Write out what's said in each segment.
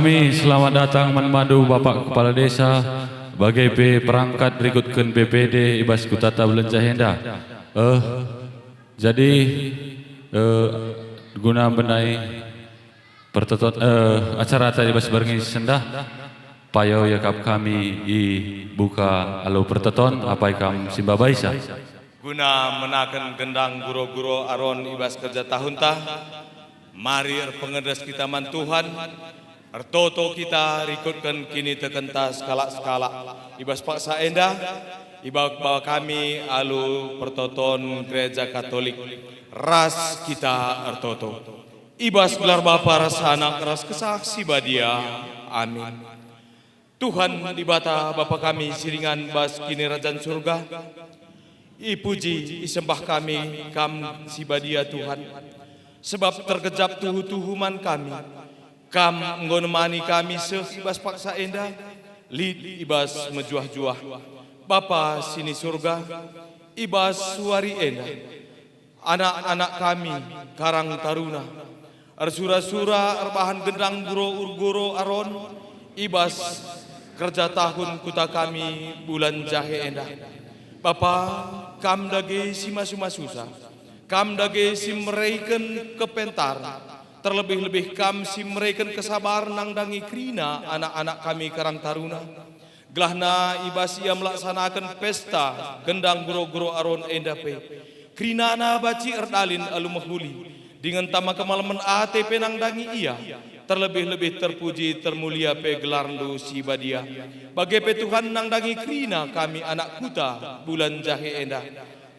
kami selamat datang menmadu Bapak Kepala Desa bagai perangkat berikutkan BPD Ibas Kutata Belenjahenda. Jadi guna benai pertetot acara tadi Ibas Barengi Sendah payo yakap kami i buka alau perteton apa ikam simba baisa guna menakan gendang guro-guro aron Ibas kerja tahun tah mari pengedes kita man Tuhan ertoto kita rikutkan kini tekenta skala-skala Ibas paksa endah Iba kami alu pertoton gereja Katolik ras kita ertoto Ibas gelar Bapa ras anak ras kesaksi badia amin. Tuhan dibata Bapa kami siringan bas kini rajan surga ipuji isembah kami kam si badia Tuhan sebab terkejap tuhu-tuhuman kami kam nggonemani kami ibas paksa endah lid ibas mejuah-juah Bapa sini surga ibas suari endah anak-anak kami karang taruna ersura-sura erbahan gendang guro aron ibas kerja tahun kuta kami bulan jahe endah Bapa kam dage sima-suma susah kam dage simreiken kepentar terlebih-lebih kam simreiken kesabar nang dangi krina anak-anak kami karang taruna gelahna ibas ia melaksanakan pesta gendang guro-guro aron endah pe krinana baci erdalin alu mahuli dengan tama kemalaman ATP nang dangi ia terlebih-lebih terpuji termulia pe gelar lu si badia bagai pe Tuhan nang dangi krina kami anak kuta bulan jahe endah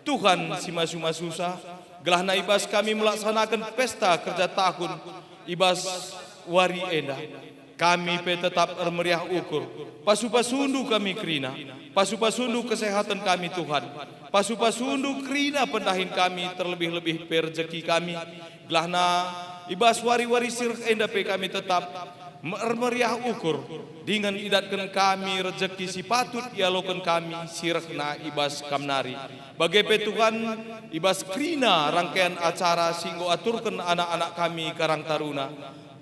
Tuhan sima-suma susah gelahna ibas kami melaksanakan pesta kerja tahun ibas wari endah kami pe tetap meriah ukur pasu-pasundu kami krina pasu-pasundu kesehatan kami Tuhan pasu-pasundu krina pendahin kami terlebih-lebih perjeki kami gelahna ibas wari-wari sirah endah pe kami tetap meriah ukur dengan idatkan kami rezeki si patut ialokan kami sirahna ibas kamnari bagai pe Tuhan ibas krina rangkaian acara singgo aturkan anak-anak kami karang taruna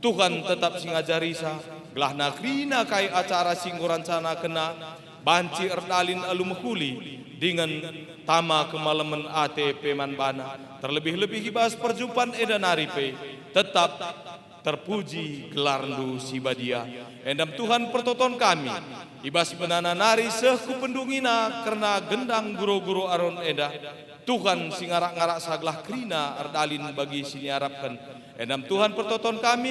Tuhan tetap singajarisa gelahna krina kai acara singgo rancana kena banci erdalin alumhuli dengan tama kemalaman ATP manbana terlebih-lebih ibas perjumpaan edanari pe tetap terpuji gelar lu si badia endam Tuhan pertoton kami ibas menananari sehku pendungina karena gendang guro-guro aron edah Tuhan singarak-ngarak saglah krina ardalin bagi sini harapkan endam Tuhan pertoton kami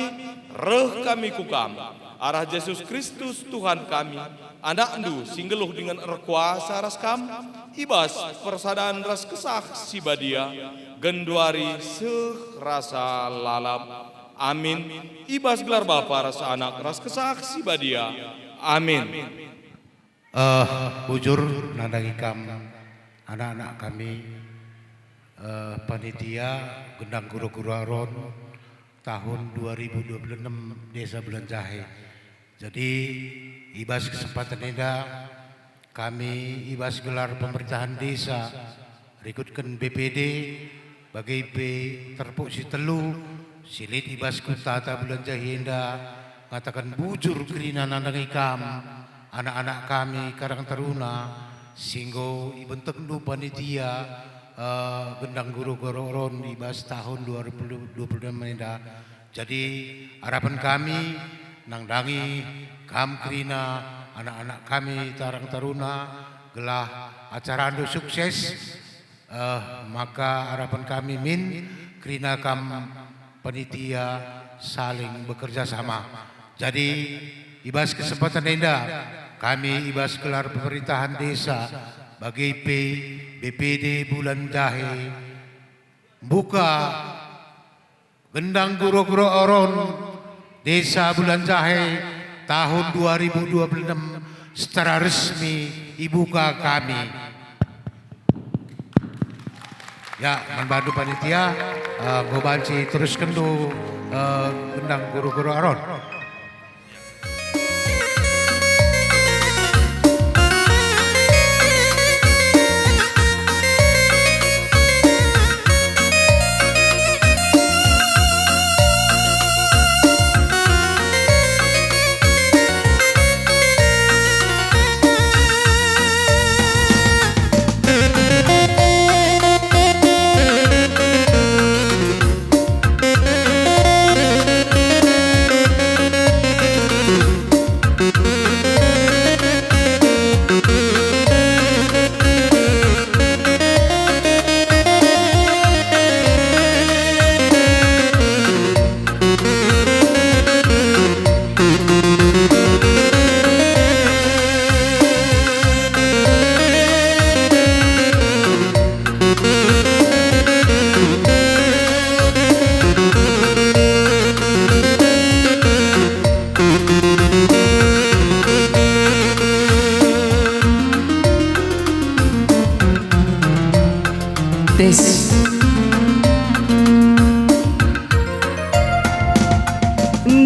reh kami kukam arah Yesus Kristus Tuhan kami anak ndu singgeluh dengan erkuasa ras kam ibas persadaan ras kesah si badia genduari seh rasa lalap amin ibas gelar Bapa ras anak ras kesaksi badia amin. Bujur nandangi kam anak-anak kami panitia gendang guru-guru aron tahun 2026 Desa Belenjahe. Jadi ibas kesempatan ini kami ibas gelar pemerintahan desa rikutkan BPD bagai P terpuk si telu silit ibas Kutata Belenjahenda ngatakan bujur kerina nandangi kam anak-anak kami karang taruna singgo ibentuk du panitia gendang guru-guru ron ibas tahun 2026 menenda. Jadi harapan kami nangdangi kam kerina anak-anak kami tarang taruna gelah acara ando sukses maka harapan kami min kerina kam panitia saling bekerja sama. Jadi ibas kesempatan indah kami ibas gelar pemerintahan desa bagi BPD bulan jahe buka gendang guru-guru oron desa bulan jahe tahun 2026 secara resmi dibuka kami. Ya, membantu panitia ngobanci terus kendu gendang guru-guru aron.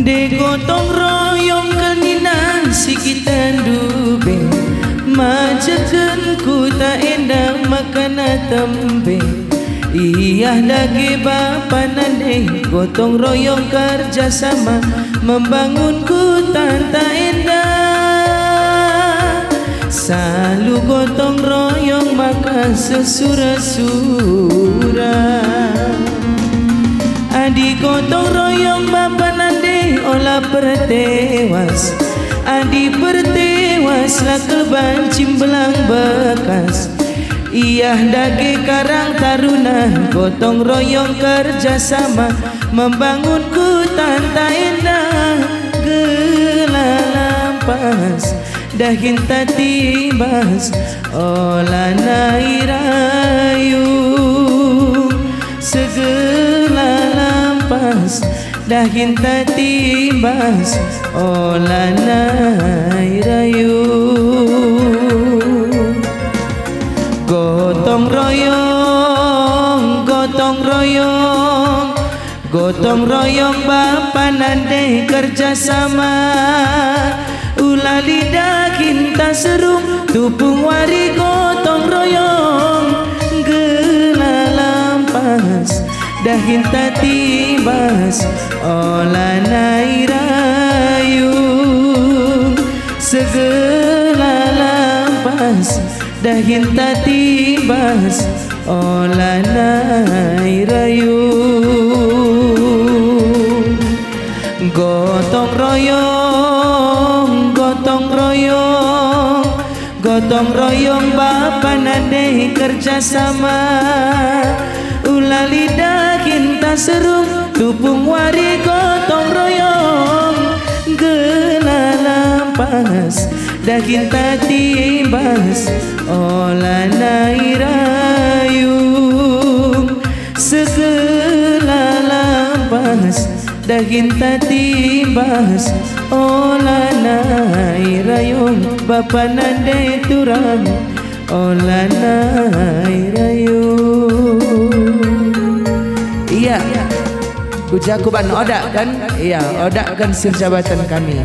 De gotong royong keninan sikitan dube, majakan ku tak endang makana tembe. Iyah lagi bapanan de gotong royong kerjasama, membangun hutan tak indah. Selalu gotong royong makan sesura-sura. Adi gotong royong bapanan de olah pertewas. Adi pertewas lah keban cimbelang bekas. Iyah dage karang taruna gotong royong kerjasama, membangun hutan tak indah gelalampas. Dahin tatibas olah nairayu segelalampas. Dahin tatibas olah nairayu. Gotong royong, gotong royong, gotong royong bapanan de kerjasama. Ulah lidah kinta serung tupung wari gotong royong gelalampas. Dahin tatibas olah nairayu segelalampas. Dahin tatibas olah nairayu. Gotong royong, gotong royong, gotong royong bapanan de kerjasama. Ulah lidah kinta serung tupung wari gotong royong gelalampas. Dahin tatibas olah nairayu segelalampas. Dahin tatibas olah nairayu bapanan de turang olah nairayu. Iya, ucapan odak kan? Iya, odak kan sirjabatan kami.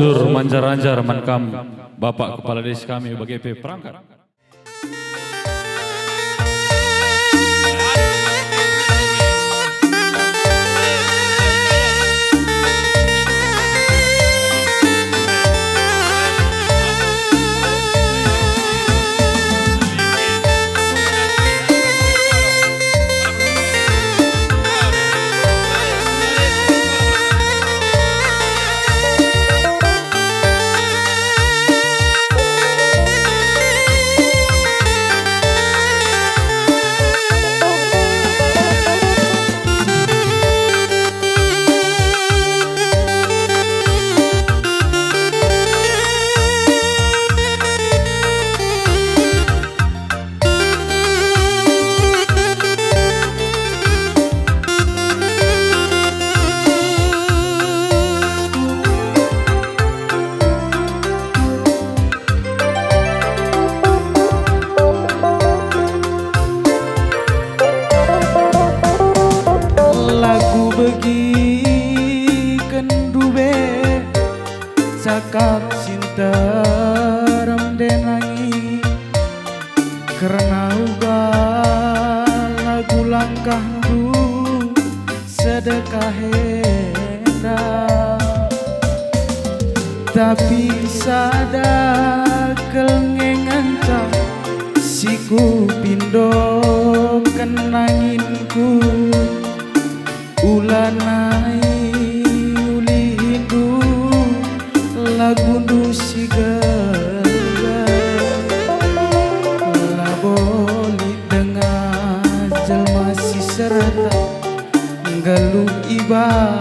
Sur Manjar-Anjar Mankam Bapak Kepala Desa kami BGP Perangkat. Cakap cinta remdenangi karena uga lagu langkah du sedekah hendak tapi sada kelengengan siku pindo kenanginku ulanai lagundu si laboli dengan jelma si serta galuh iba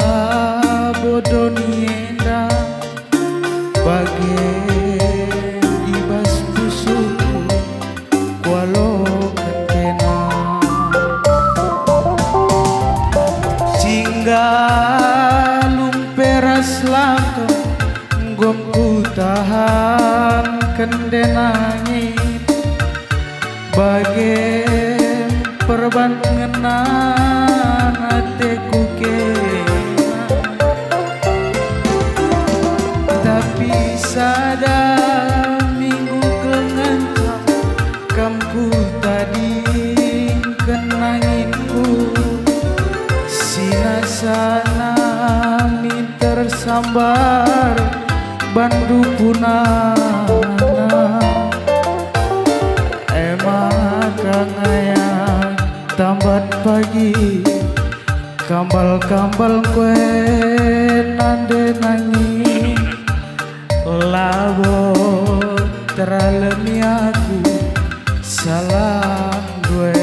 bodoni enda bagian ibas busuku kualo kena cinggalung peras langkah gomku tahan kendenangin bagai perban ngenan hatiku kena tapi sada minggu kelenca kamku tadi kenanginku sinasana min tersambar bandu punana emang kangaya tambat pagi kambal-kambal kue nande nangi labo teralami aku salam gue.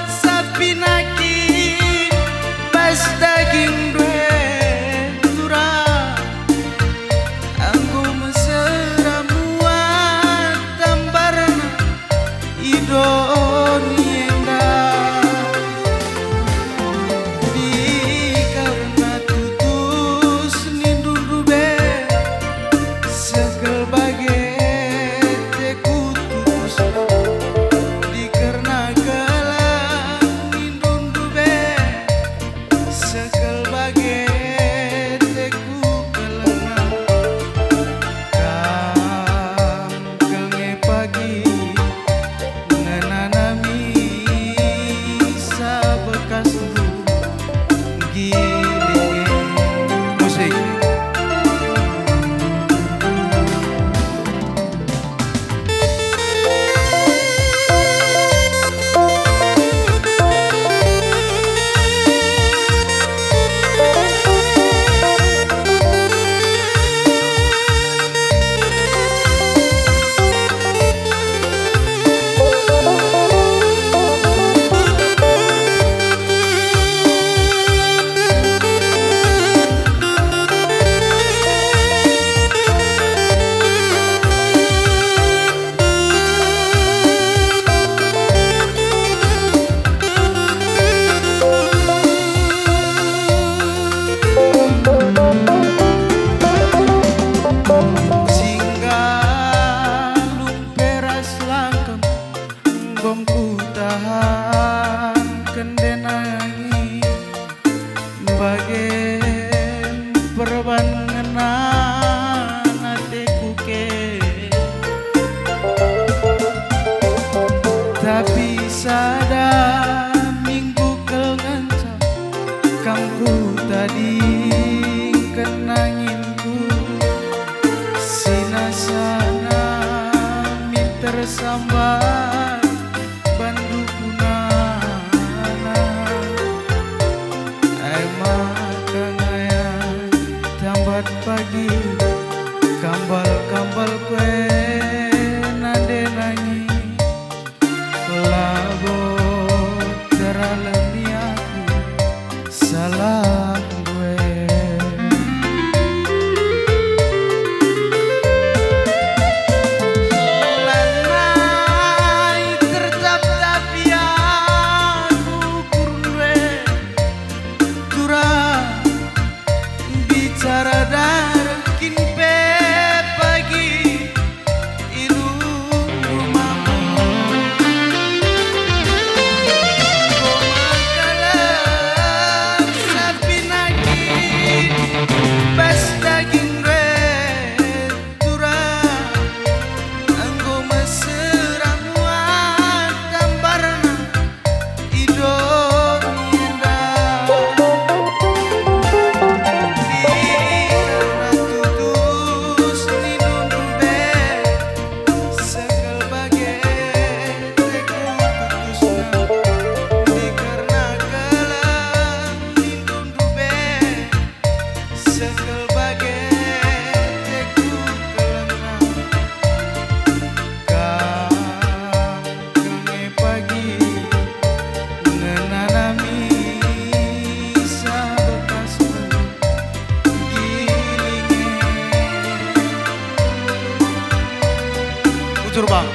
Sapi nak lambat pagi kambal-kambal kue nade nangi labot teralami aku salah gue lanai tertap-tap ya kurun turah bicara darkin pe pagi ilu rumahmu komakalam sapi nagi pas daging turah anggo meseramuan gambarna idon indah Bang.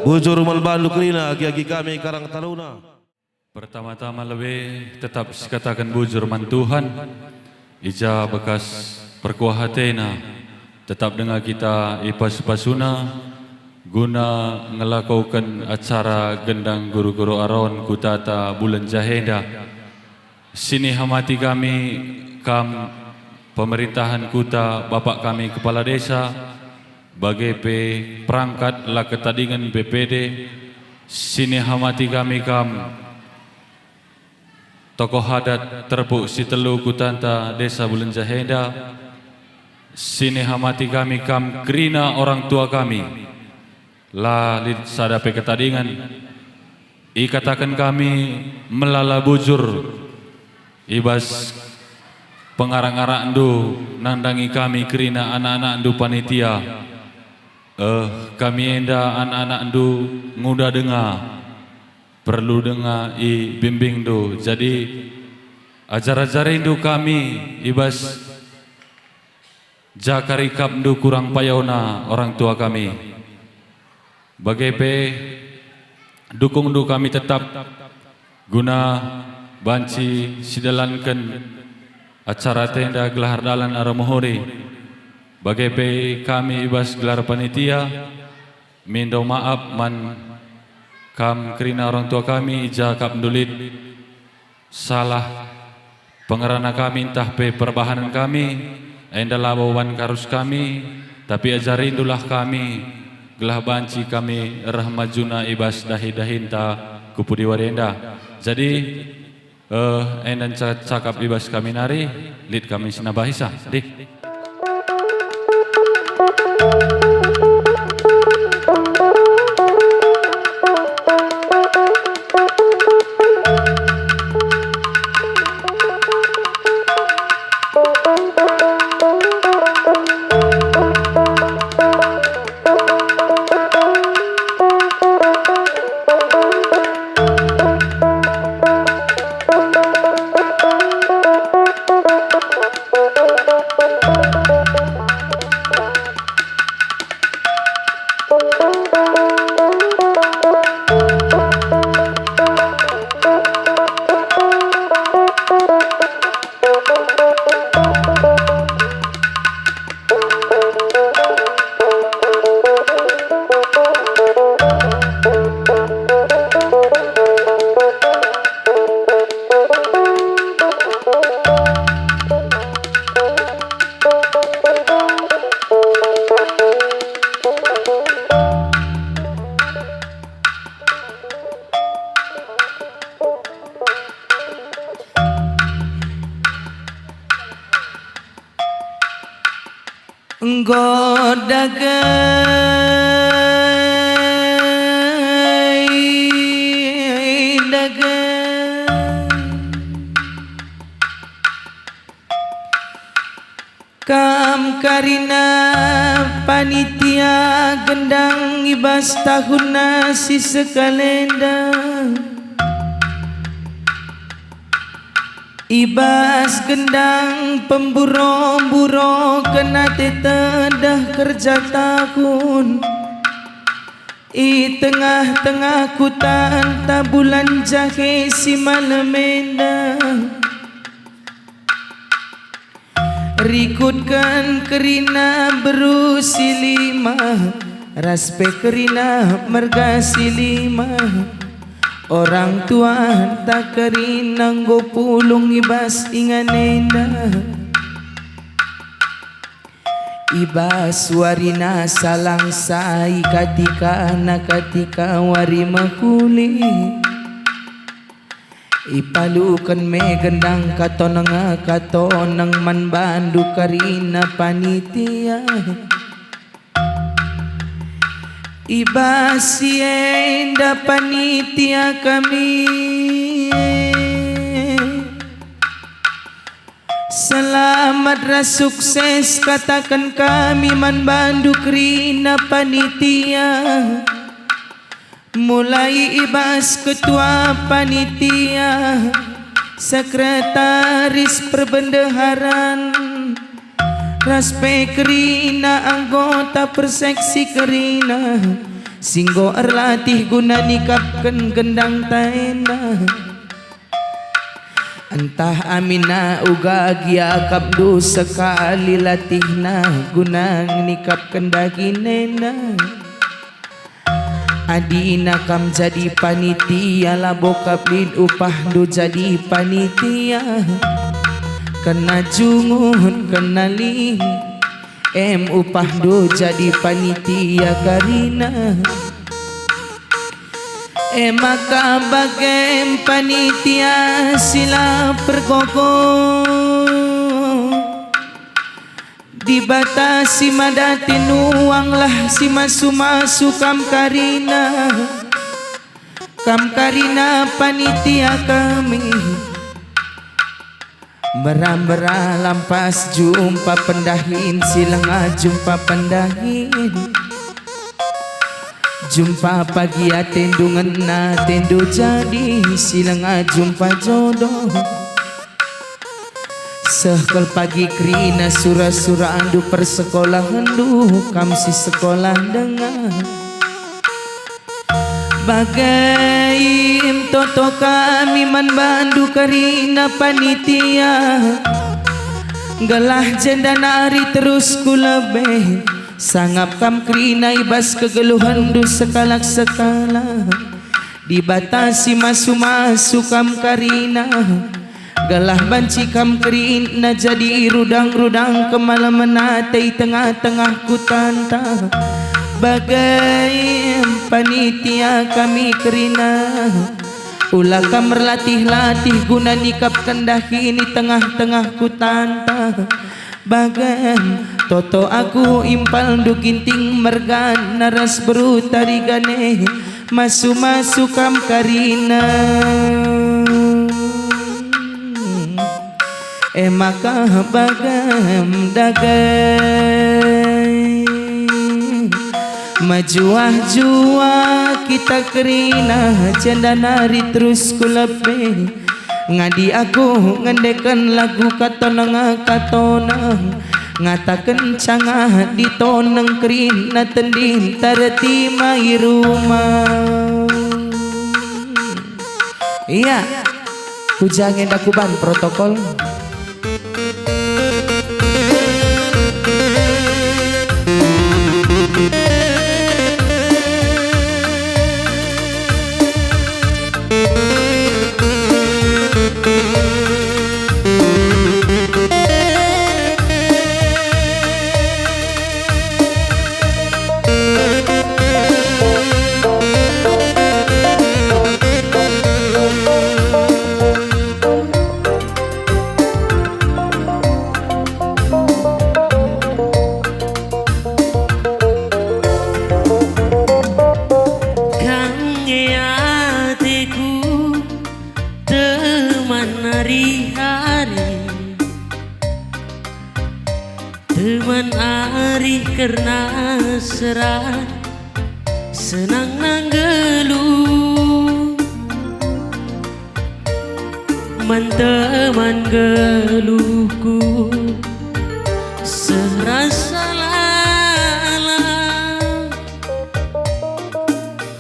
bujur manbandu kerina agi-agi kami Karang Taruna. Pertama-tama lebih tetap sekatakan bujur mantuhan ija bekas perkuah hatena tetap dengan kita ipas-pasuna guna ngelakukan acara gendang guru-guru aron kutata bulan jahenda. Sini hamati kami kam pemerintahan kuta bapak kami kepala desa bagai perangkat lah ketadingan BPD. Sini hamati kami kam tokoh adat terpuk si telu kutanta desa bulan jahenda. Sini hamati kami kam kerina orang tua kami la lid sadape ketadingan ikatakan kami melala bujur ibas pengarang-arang du nandangi kami kerina anak-anak du panitia kami enda anak-anak du nguda dengar perlu dengar i bimbing du jadi ajar-ajar indu kami ibas jakarikap du kurang payona orang tua kami bagai dukung du kami tetap guna banci sidalankan acara tenda gelar dalan aramohori bagai kami ibas gelar panitia mindo maaf man kam kerina orang tua kami ija kap dulit salah pengerana kami entah perbahanan kami enda lawan karus kami tapi ajarindulah kami gelah banci kami rahmajuna ibas dahi-dahinta kupudi warenda jadi endan cakap ibas kami nari lid kami sinabahisa dik. Kam karina panitia gendang ibas tahun nasi sekalenda ibas gendang pemburo-buro kena tetedah kerja tahun i tengah-tengah kutan tabulan jahe si malamenda rikutkan kerina berusi lima raspe kerina mergasi lima orang tua tak kerina nggo pulung ibas inganenda ibas warina salang sai katika nakatika wari mahuli ipalukan me gendang katonang man bandu karina panitia ibasi enda panitia kami selamat ras sukses katakan kami man bandu karina panitia mulai ibas ketua panitia sekretaris perbendaharaan raspe kerina anggota perseksi kerina Singgo erlatih guna nikapkan gendang tenda. Entah amina uga gia kabdu sekali latihna guna nikapkan daginena. Adina kam jadi panitia lah bokap lin upah do jadi panitia. Kena jungun kena ling upah do jadi panitia karina. Maka bagai panitia sila perkoko dibatasi madatin uang lah si masu-masu kam karina panitia kami Merah-merah lampas jumpa pendahin silang jumpa pendahin. Jumpa pagi tendungan na tendu jadi silang jumpa jodoh. Sekal pagi krina surah-surah andu persekolahan du kamsi sekolah dengar. Bagai toto kami man bandu karina panitia. Gelah jenda nari terus kulebe. Sangap kam krina ibas kegeluhan du sekalak-sekala. Dibatasi masu-masu kam karina. Galah banci kam krina jadi rudang-rudang kemalaman natai tengah-tengah kutanta. Bagai panitia kami kerina ulah kam berlatih-latih guna nikap kendahi ini tengah-tengah kutanta. Bagai toto aku impal du ginting mergan naras beru tarigane masu-masu kam karina. Maka bagam dagai majuah-juah kita kerina janda nari terus kulebe. Ngadi aku ngendekan lagu katonang katonang ngatakan cangah ditoneng kerina tending tareti mai rumah. Iya hujang endakuban protokol. Teman ari karena serah senang nanggeluh menteman geluhku serasa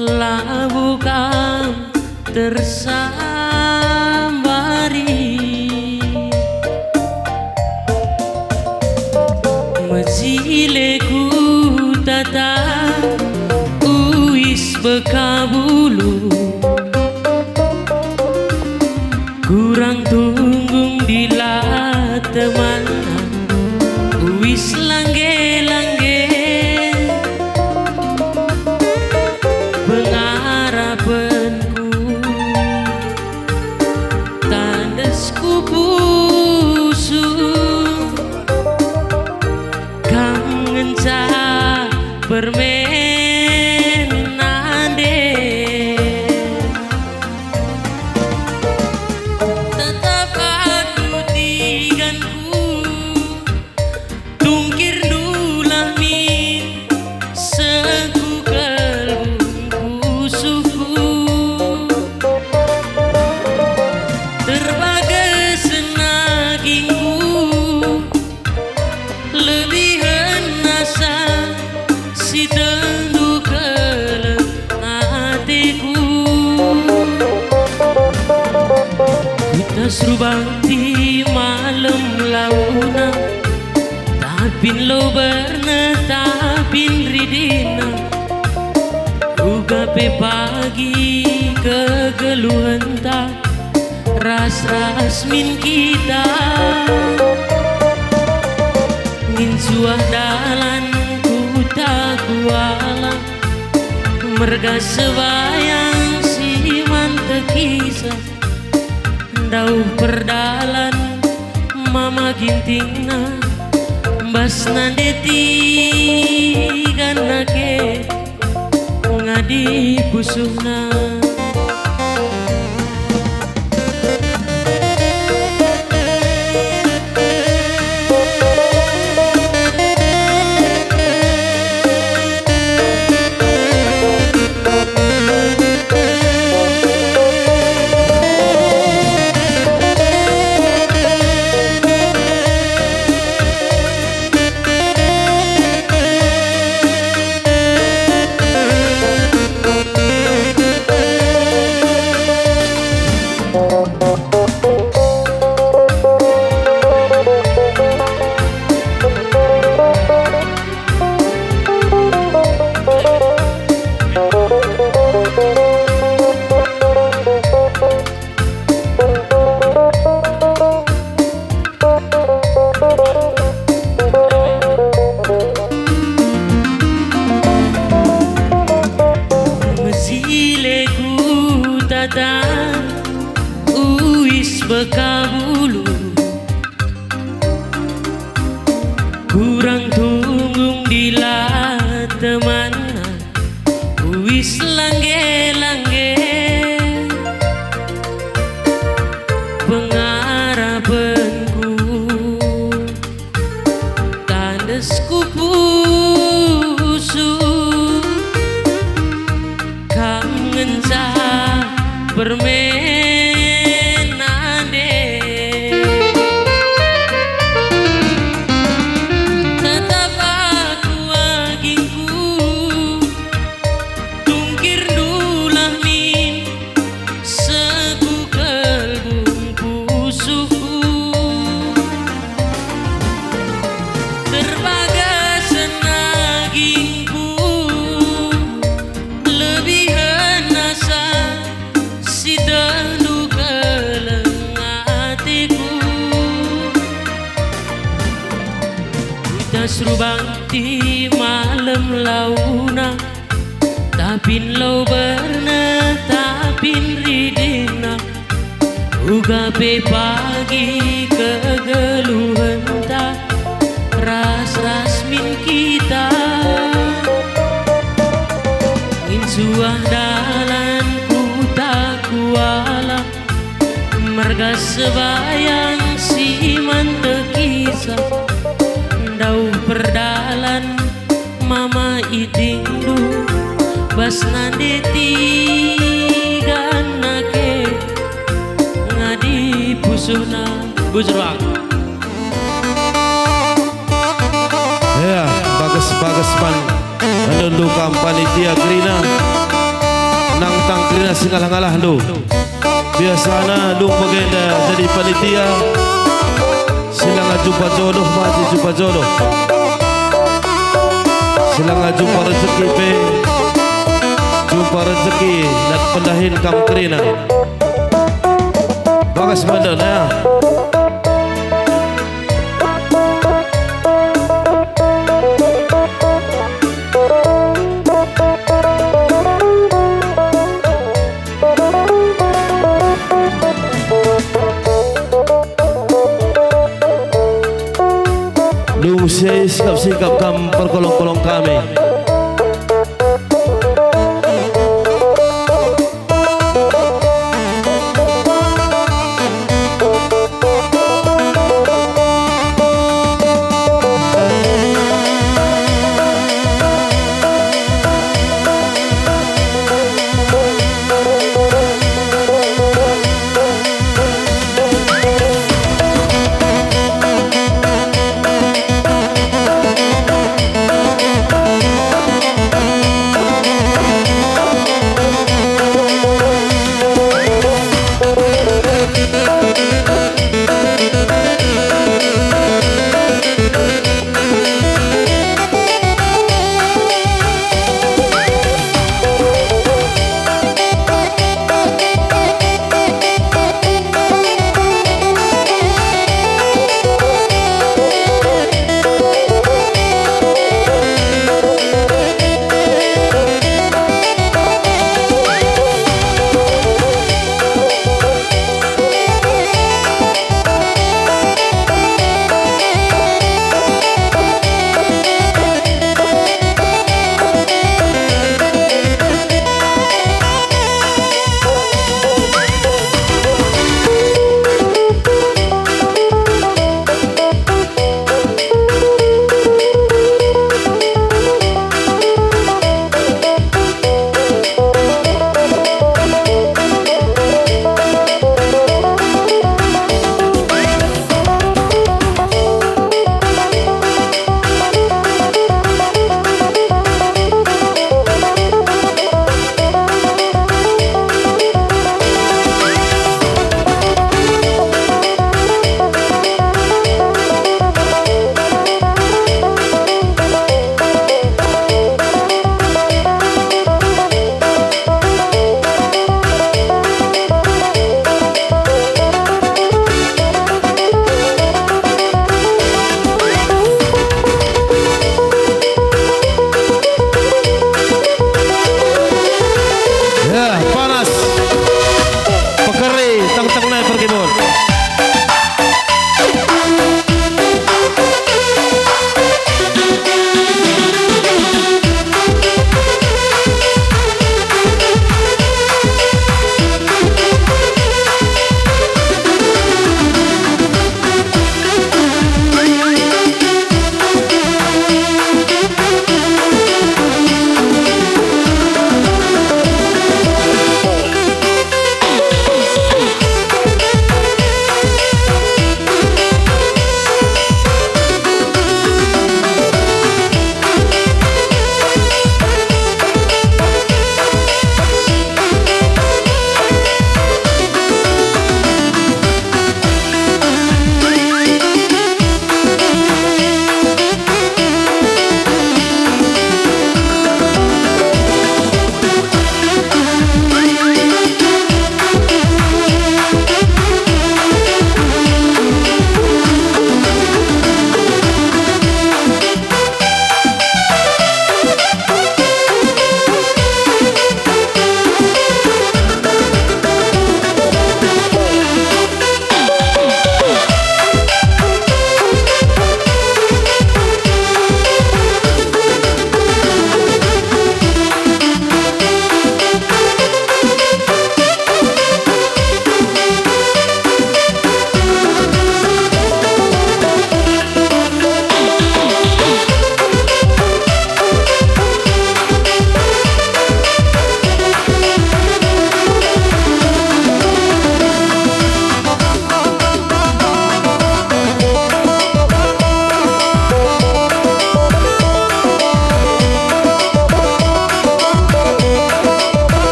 labu kam tersambari. Majileku tata uis bekabulu kurang tunggung dila teman uis langge-langge pengarapanku tandasku pusu permen nande Serubangti malam launa Tapin lo berna tapin ridina Ugape pagi kegeluhan tak Ras-ras min kita Ngin suah dalan ku tak kuala Merga sebayang si mante kisah Dauh perdalan mama gintingna Basna deti ganake ngadi pusuhna Bekabulu kurang tunggung di temana wis langge-langge pengarapanku tandesku pusu kangen cah permen Serubangti malam launa Tapin lo berna tapin ridina Ugape pagi kegeluhan tak Ras-ras min kita Ingin suah dalan ku tak kuala Merga sebayang si mante kisah Dauh perdalan mama itingdu Basna deti ganake ngadi pusuhna Bujurwang. Ya, bagus man Anu kam panitia Krina Nang tang Krina singalah-ngalah lu Biasana lu bagenda jadi panitia Silang jumpa jodoh mati jumpa jodoh Silang jumpa rezeki pe Jumpa rezeki dan pendahin kam Krina Bagus mandan ya Saya sikap-sikap kam perkolong-kolong kami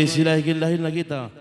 be sila hilahin lagi ta.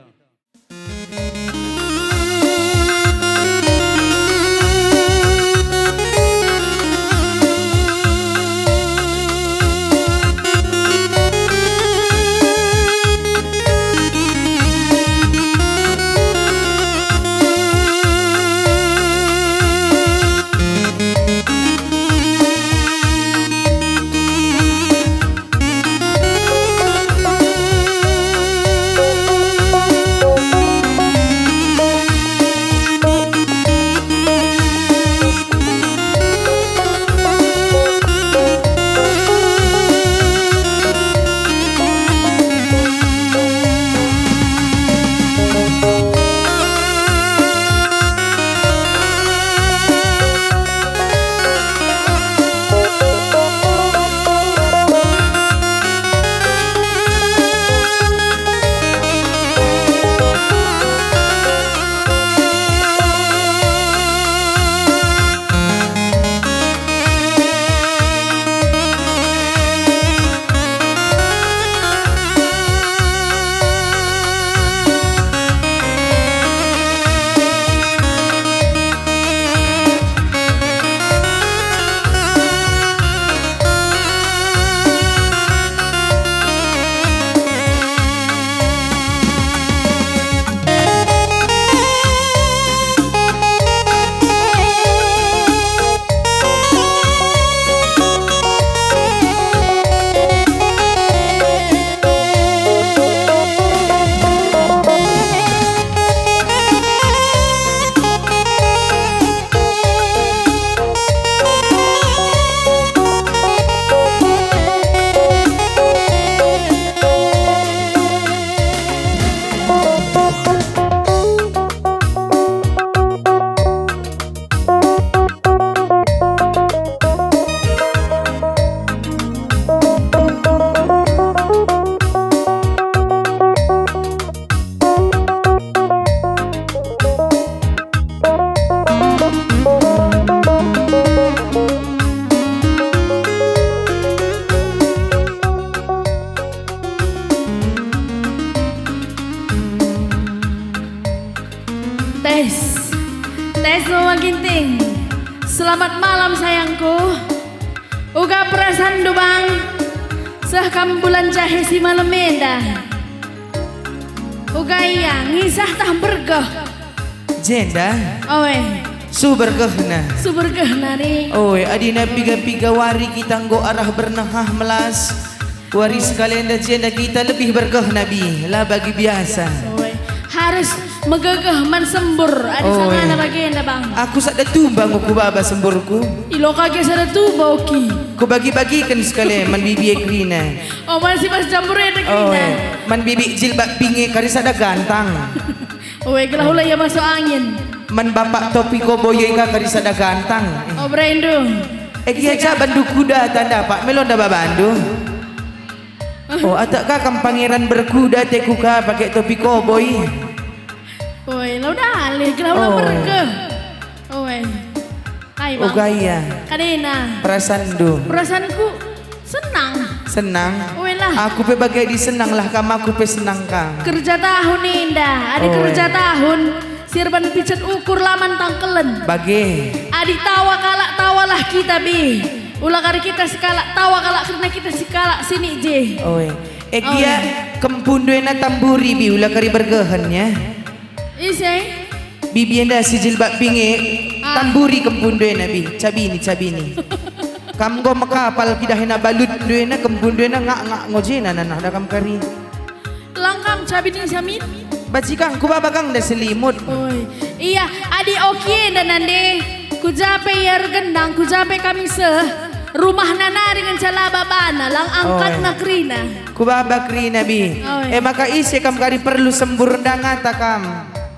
Tes Mama Ginting. Selamat malam sayangku. Uga perasaan dubang sah bulan jahe si malam menda. Uga iya ngisah tah bergah. Jenda Owe subergehna. subergehna nih. Oe adina piga-piga wari kita nggo arah bernahah melas. Wari sekalian dan jenda kita lebih berkeh Nabi lah bagi biasa. Owe harus megegeh man sembur. Ada sana bagian bang. Aku sada tumbang ku baba semburku. Ilo kage sada tu bauki. Ku bagi-bagikan sekalian man bibi ekrina. Oh masih pas campur ya Oe kita. man bibi jilbab pinge kari sada gantang. Owe gelah hula ya masuk angin. Man bapak topi koboyo ka kari sada gantang. Oh Brendo. Eki aja bandu kuda tanda pak melon da babandu. Oh atakkah kam pangeran berkuda tekuka pakai topi koboi. Owe lo dah alih gelah hula bergeh. Owe. Hai Oh bang. gaya Kadena. perasaandu Perasaanku senang. senang. Owe lah. Aku pe bagai disenang lah kam aku pe senang ka. Kerja tahun indah. Adik Owe. kerja tahun. Sirban picet ukur laman tangkelen. Bage Adik tawa kalak tawalah kita bi. Ulah kari kita sekala tawa kalak karena kita sekala sini je. oe ekia kempunduena tamburi bi ulah kari bergehennya. Ise. Bibi enda si jilbab pinge tamburi kempunduena bi cabini kam go makapal kidahena balut duena kempunduena ngak ngojena nanah da kam kari Langkam cabi ni samin. bajikang ku babakang da selimut. Oi. Iya, adik oke dan nande. Kujape yer gendang, kujape kami rumah nana dengan cala babana lang angkat Oi. nakrina. Ku babak rina bi Oe. maka isi kam kari perlu sembur ngata kam.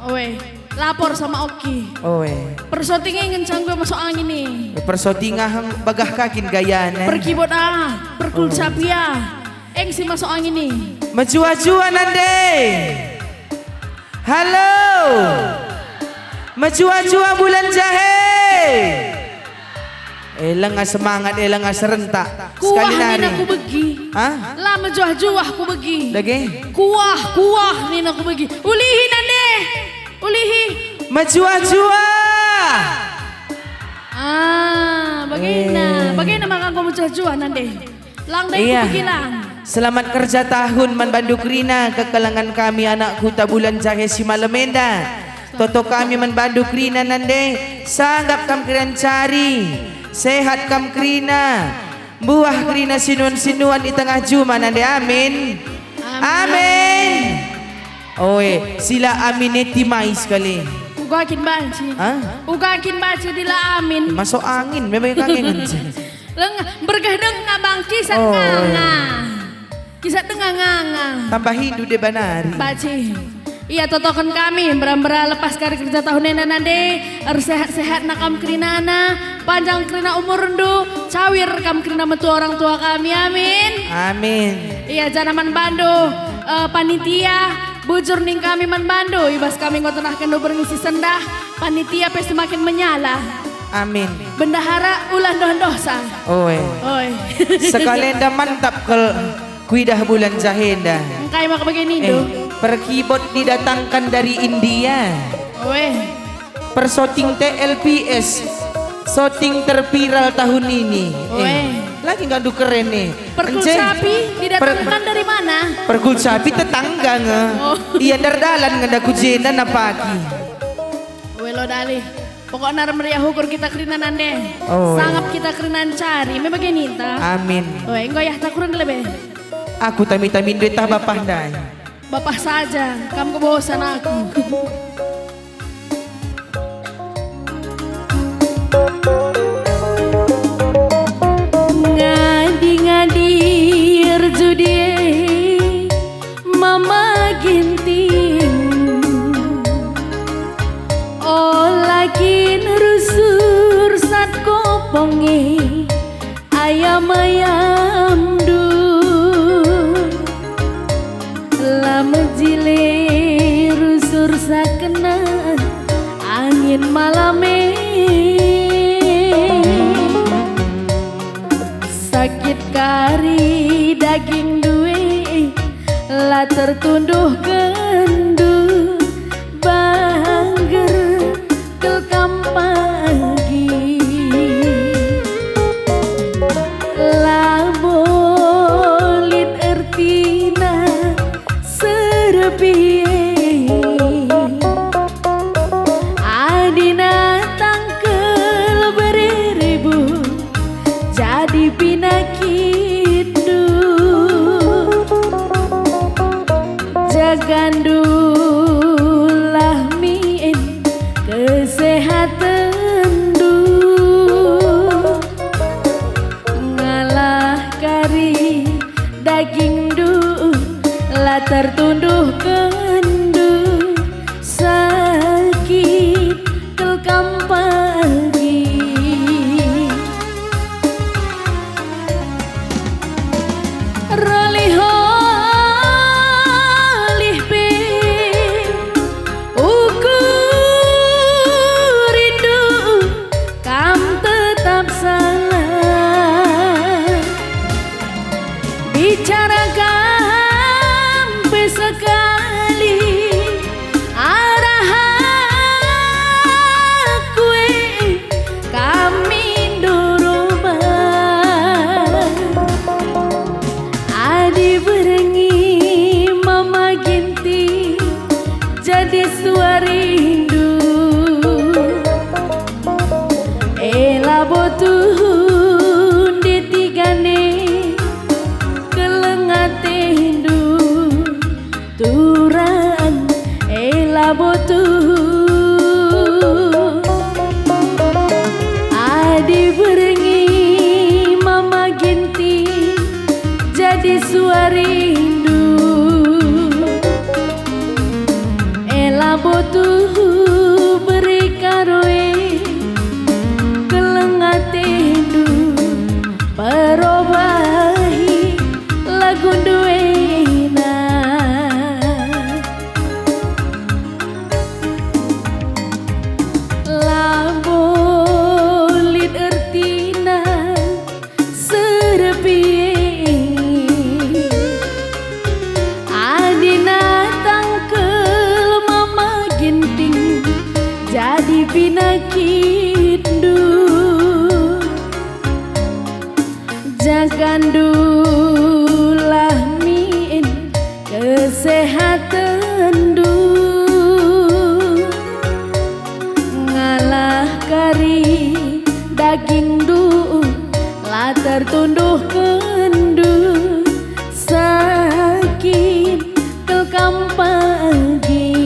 Owe, lapor sama Oki. Oe Persotingnya ngencang gue masuk angin nih. persotingah bagah kakin gayana. Perkibot perkul sapia. Eng si masuk angin nih. Majua-jua nande. Halo. Majua-jua bulan jahe. Elang nga semangat, elang nga serentak. Kuah Sekali nin nari. aku begi. Hah? Lama juah-juah aku begi. Lagi? Kuah nin aku begi. Ulihi nande. Ulihi. Majua-jua. Bagaimana makan kamu juah-juah nande. Lang dai Iya. aku begi lang. Selamat kerja tahun Man Bandung Rina ke kalangan kami anak kuta bulan jahe si Malamenda. Toto kami Man Bandung Rina nande. Sanggap kam kiran cari. Sehat kam krina. Buah krina sinuan-sinuan di tengah juma nande amin. Amin. Oe, sila amineti mais sekali. Ugakin banci. Hah? Ugakin banci dila amin. Masuk angin, memang kangen. Leng bergedeng na bang kisah Oh, nganga. Kisah tengah nganga. Tambah hidup de banari. Baci. Iya totokan kami beram-beram lepas kari kerja tahun nande harus sehat-sehat nakam kerinana panjang kerina umur rendu cawir kam kerina metu orang tua kami amin. Amin. Iya janaman Bando panitia bujur ning kami Man Bando ibas kami ngotenahkan do berngisi sendah panitia pe semakin menyala. Amin. Bendahara ulah dosa. Oe. Oi. Sekalenda mantap ke kuidah bulan jahenda. Engkai mak begini do. Per-keyboard didatangkan dari India. Oi. Per shooting TLPS. Shooting terviral tahun ini. Lagi nggak keren nih. Perkul Ence, sapi didatangkan dari mana? perkul sapi tetangga nge. Oh. Iya dardalan nggak kujena na pagi. Welo dali. Pokoknya meriah hukur kita kerinan ande. Oh. Sangap kita kerinan cari. Memang begini ta. Amin. Oi, engkau ya tak kurang lebih. Aku tami-tami duit tah bapak dai. Bapak saja, kamu kebosan aku. Ngadi-ngadir judi mama ginting olakin rusur sat kopongi ayam-ayam du lama jile rusur sakena angin malame sakit kari daging duwe lah tertunduh kendu bangger kel kampagi labolit ertina serbi adina tangkel beribu jadi pinakit du jagandulah mien kesehatan du ngalah kari daging du lah tertunduh kendu sakit kel kampagi rolih pe ukur rindu kam tetap salah bicara kampe sekali arah kue kami dorobah adi berengi mama ginti jadi suarindu ela botun ditigane kelengatendu turan ela botun adi berengi mama ginti jadi suarindu ela botu beri karoe kelengatendu perobahi lagu duena labolit ertina jagandulah min kesehatan du ngalah kari daging du lah tertunduh kendu sakit kelkam pagi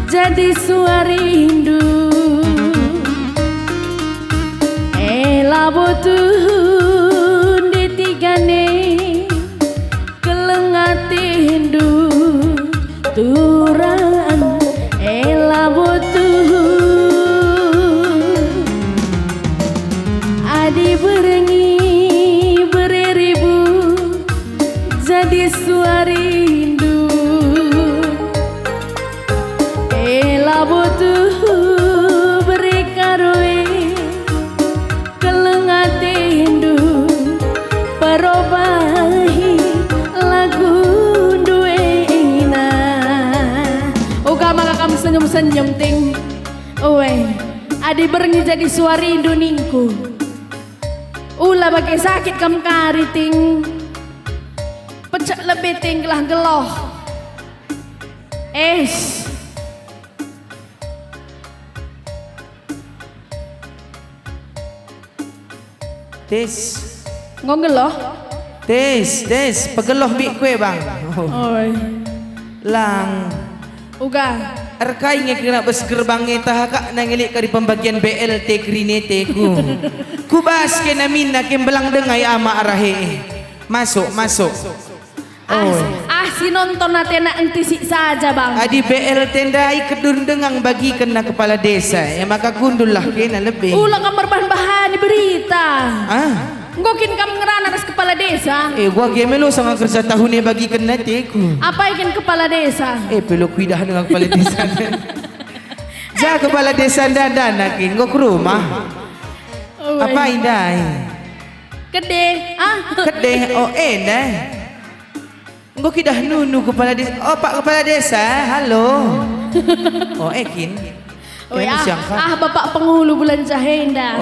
jadi suarindu labotun ditigane kelengatindu turan labotun adi berengi bereribu jadi suarindu labotuh berikaroe kelengatindu perobahi lagu duena uga maka kamu senyum-senyum ting adi berengi jadi suarindu ningku ulah bagai sakit kam kariting pecah lebih ting geloh Tes ngongeloh tes pegeloh bi kue bang oi lang uga arkai ngekira bes gerbangnya tahaka nangilik kari pembagian BLT krinete ku bas kena minna belang dengai ama arahe masuk si nonton natena enti si saja bang adi BLT ndai kedun dengang bagi kena kepala desa ya maka gundullah kena lebih ulang kamar bahan-bahan berita ngokin kamu ngerana ras kepala desa gua gemelo sama kerja tahunnya bagi kena teku apa ikan kepala desa peluk kuidah dengan kepala desa ja kepala desa dana kin gua ke rumah apa indai gede enak Engkau kidah nunu kepala desa. Oh Pak Kepala Desa, halo. Oh Ekin. Bapak penghulu bulan Jahenda.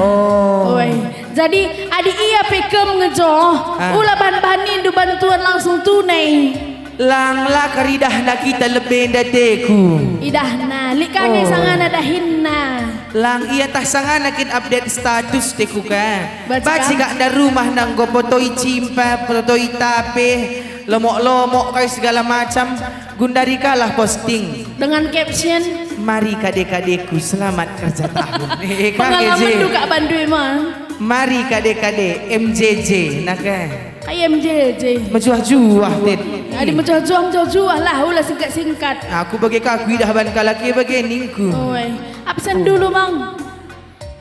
Jadi adi iya pekem ngejoh. Ulah bahan-bahan indu bantuan langsung tunai. Langlah karidahna kita lebih dateku. Idahna, likange sangana dahinna. Lang iya tah sangana kin update status teku ka. Baca gak ada rumah nang go potoi cimpa, potoi tape. Lomok-lomok kayak segala macam gundari kalah posting dengan caption mari kadek-kadekku selamat kerja tahun pengalaman duka Bandung mah mari kadek-kadek MJJ naka kayak MJJ menjuah-juah tit adi menjuah-juah lah ulah singkat-singkat aku bagi kaku dah ban kalaki bagi ningku absen dulu mang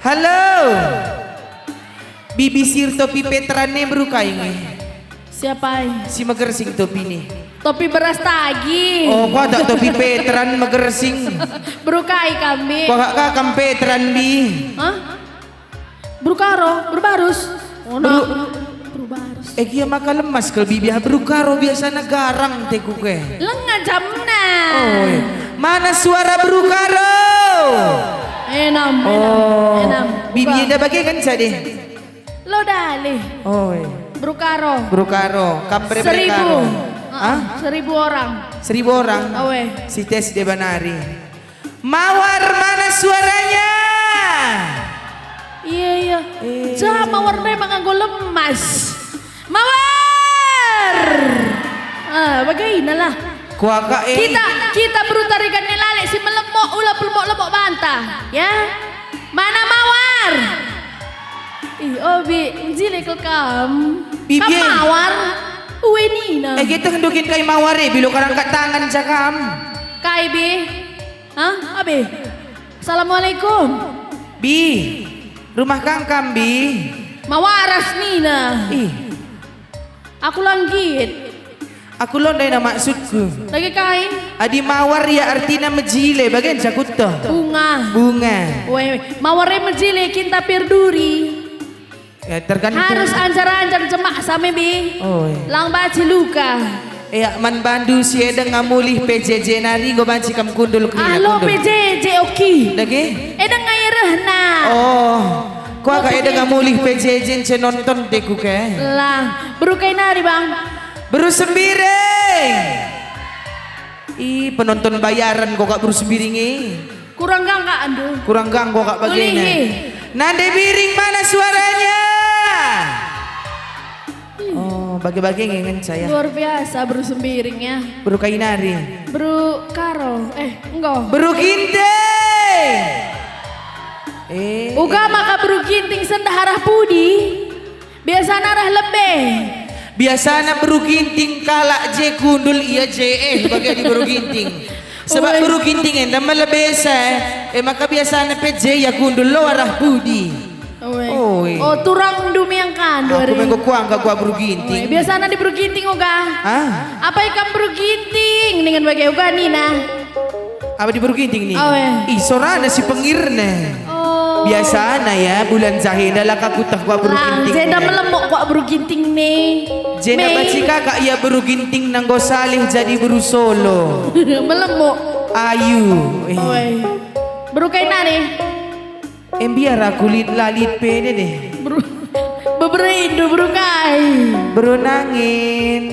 halo Bibi Sirto Pipetrane berukai siapa? Si Megersing topi nih. Topi beras tagi. Oh, kau ada topi Petran Megersing. Berukai kami. Kau gak kam Petran bi? Hah? Berukaro, berbarus. Oh, berbarus. Kia maka lemas kalau bibi berukaro biasanya garang teku ke. Lengan jamna. Oh, mana suara berukaro? Enam. Bibi ada bagi kan sadeh? Lo dali. Oh. Brukaro. Kampre 1000. Hah? 1000 orang. 1000 orang. Si Tes Debanari. Mawar mana suaranya? Iya. Jangan mawar memang nganggo lemas. Mawar. Bagaimana lah. Kita berutarikan nilai si melemok ulah lemok bantah. Ya. Mana mawar? Jile kelkam. Kam mawar. Uwe nina. Kita hendukin kay mawar bilo karang katangan cakam. Kai Bi. Hah? Abi. Assalamualaikum. Bi, rumah kangkam Bi. Mawaras Nina. Ih, Aku langgit. aku londai na maksudku. Lagi kain. Adi mawar ya artina mejile bagian jakuto. Bunga. Bunga. Weh, maware menjile kinta perduri. Ya tergantung. Harus anjar-anjar cemak same Bi. Oh. Lang baci luka. Ya man bandu si edeng ngamulih PJJ nari go banci kam kundul krina Halo kundul. PJJ oki. Lagi? Edang ngairehna. Oh. Ku agak edeng ngamulih PJJ ce nonton deku ke. Lah, berukai nari Bang. Beru sembiring. Ih, penonton bayaran kok gak beru sembiringi. Kurang gak andu. Kurang ganggu kak bagiannya. Ulihi. Nande biring mana suaranya? Oh, bagi-bagi ngingen saya. Luar biasa beru sembiring ya. Beru kainari. Beru karo. Enggak. Beru ginting. Uga maka beru ginting sendaharah pudi. Biasa narah lebih. Biasana beru ginting kalak je kundul iya je bagi di beru ginting. Sebab Oi. beru ginting enda malabesa. Maka biasana PJ ya kundul lo arah budi. Oi. Oh turang dumi yang kandu. Aku mengko kuang gak gua beru ginting. Biasa di beru ginting uga. Hah? Apa ikan beru ginting dengan bagai uga Nina? Apa di beru ginting nih? Awe. Ih, sorana si pengirna. Oh. Biasana ya bulan zahida lah kaku tak gua beru Lang, ginting. jenda melemuk kok beru ginting nih. Jena baci kakak ya beru ginting nang go salih jadi beru solo. Melemuk. Ayu. Oi. Beru kain nih. Biar aku lalit pede deh. Beberindu beru kai. Beru nangin.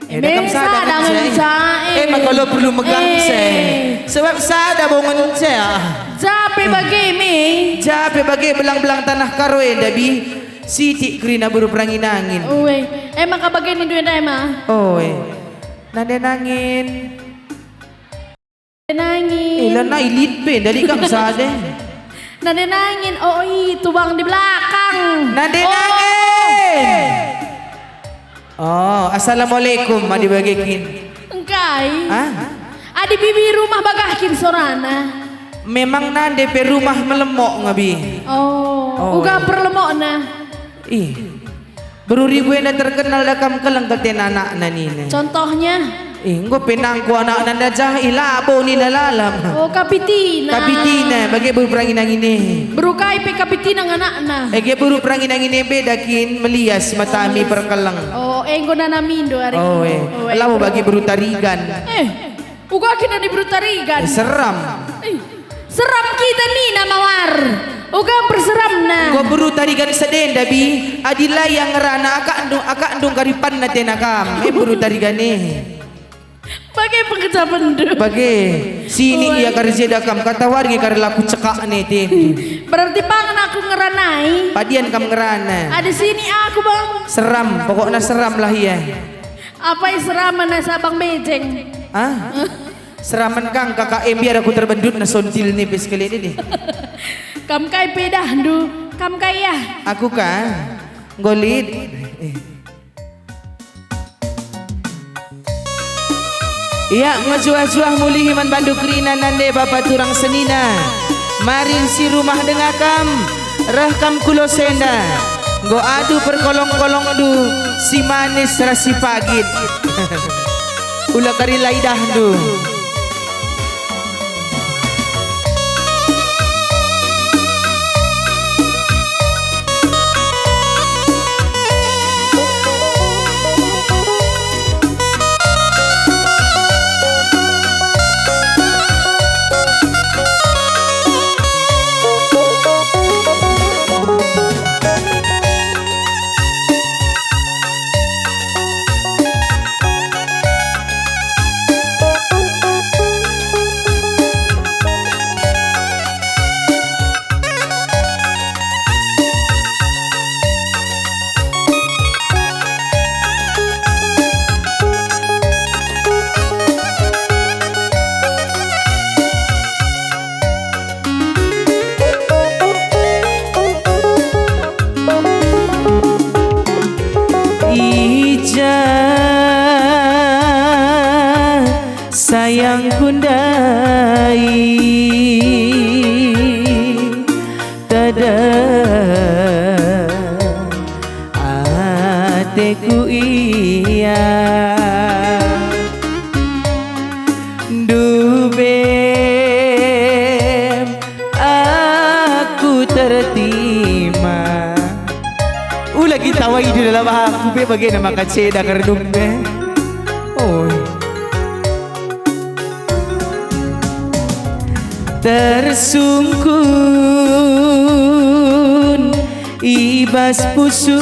Be, sada ngencai. Maka lo perlu megang saya. Sebab sada bongon saya. Capek bagi mi. Jape bagi belang-belang tanah karoe dabi. Siti krina beru perangin angin. Uwe, emang kabagian itu yang emang. Oi. Nade nangin. Nangin. Lana ilit pe dari kang sade. Nade nangin. Oh itu bang di belakang. Nade nangin. Oh, assalamualaikum madi bagikin. Engkai. Hah? Adi bibi rumah bagakin sorana. Memang nade pe rumah melemok ngabi. Oh, uga perlemok na. Ih. Beru ribu yang terkenal dakam kelang katen anak nanine. Contohnya. Engko penangku anak nanda jahil abo ni dalalam. Oh kapitina. Kapitina bagi beru perangin angin Berukai pe kapitina ng anak na. Ege beru perangin angin bedakin melias matami perkelang. Oh, enggo na namindo ari. Oh lawo bagi beru tarigan. Uga kita di berutarigan. Seram. Seram kita Nina mawar. Uga berseram na. Ko beru tarigan seden dabi adila yang ngerana aka andung karipan na tenakam. Beru tarigan Bagai pengeja penduduk. Bagi sini ia kerja dakam kata wargi kare laku cekak nih tim. Berarti pangan aku ngeranai. Padian kam ngerana. Ada sini aku bang. Seram, pokoknya seram lah ya. Apa yang seraman na sabang bejeng? Hah? Seraman kang KKM biar aku terbendut na sontil nih sekali ini deh. Kam kai pedah du. Kam kai ya. Aku kan golit. Iya ngejuah-juah mulihiman banduk rina nande bapak turang senina. Marin si rumah dengakam rahkam kulo senda. Go adu perkolong-kolong du si manis rasi pagit. Ula kari laidah du. sayang kundai tada ateku iya dubem aku tertima lagi tawai di dalam aku be bagian nama kaceda kerdum be oh tersungkun ibas pusuku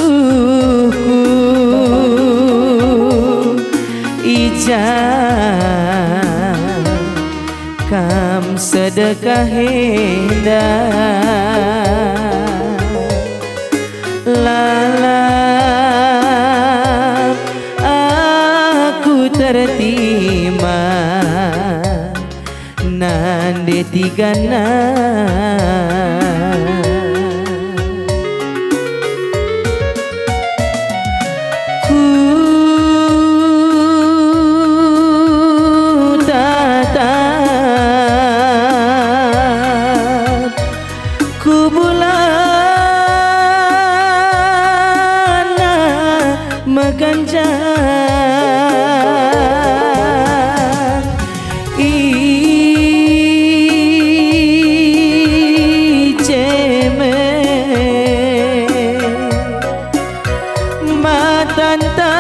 ijah kam sedekah hendak lalap aku tertima nande tigana ku tatap ku bulana meganjang ijeme matanta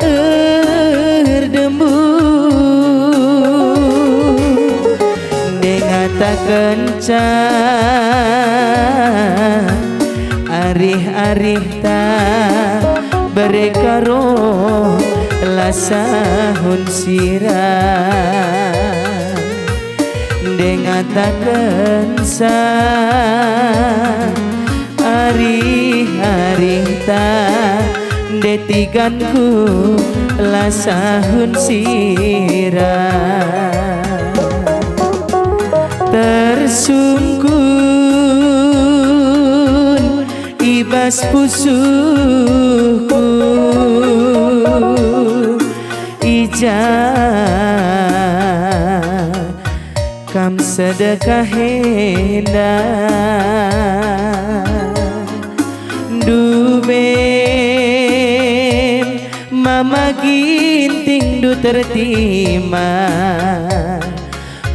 erdembu dengata kencang arih-arih ta berekaro lasahun sirah dengatakan sa arih-arih ta detiganku lasahun sirah tersungkun ibas pusuku ijah kam sedekah hendak dubem mama ginting du tertima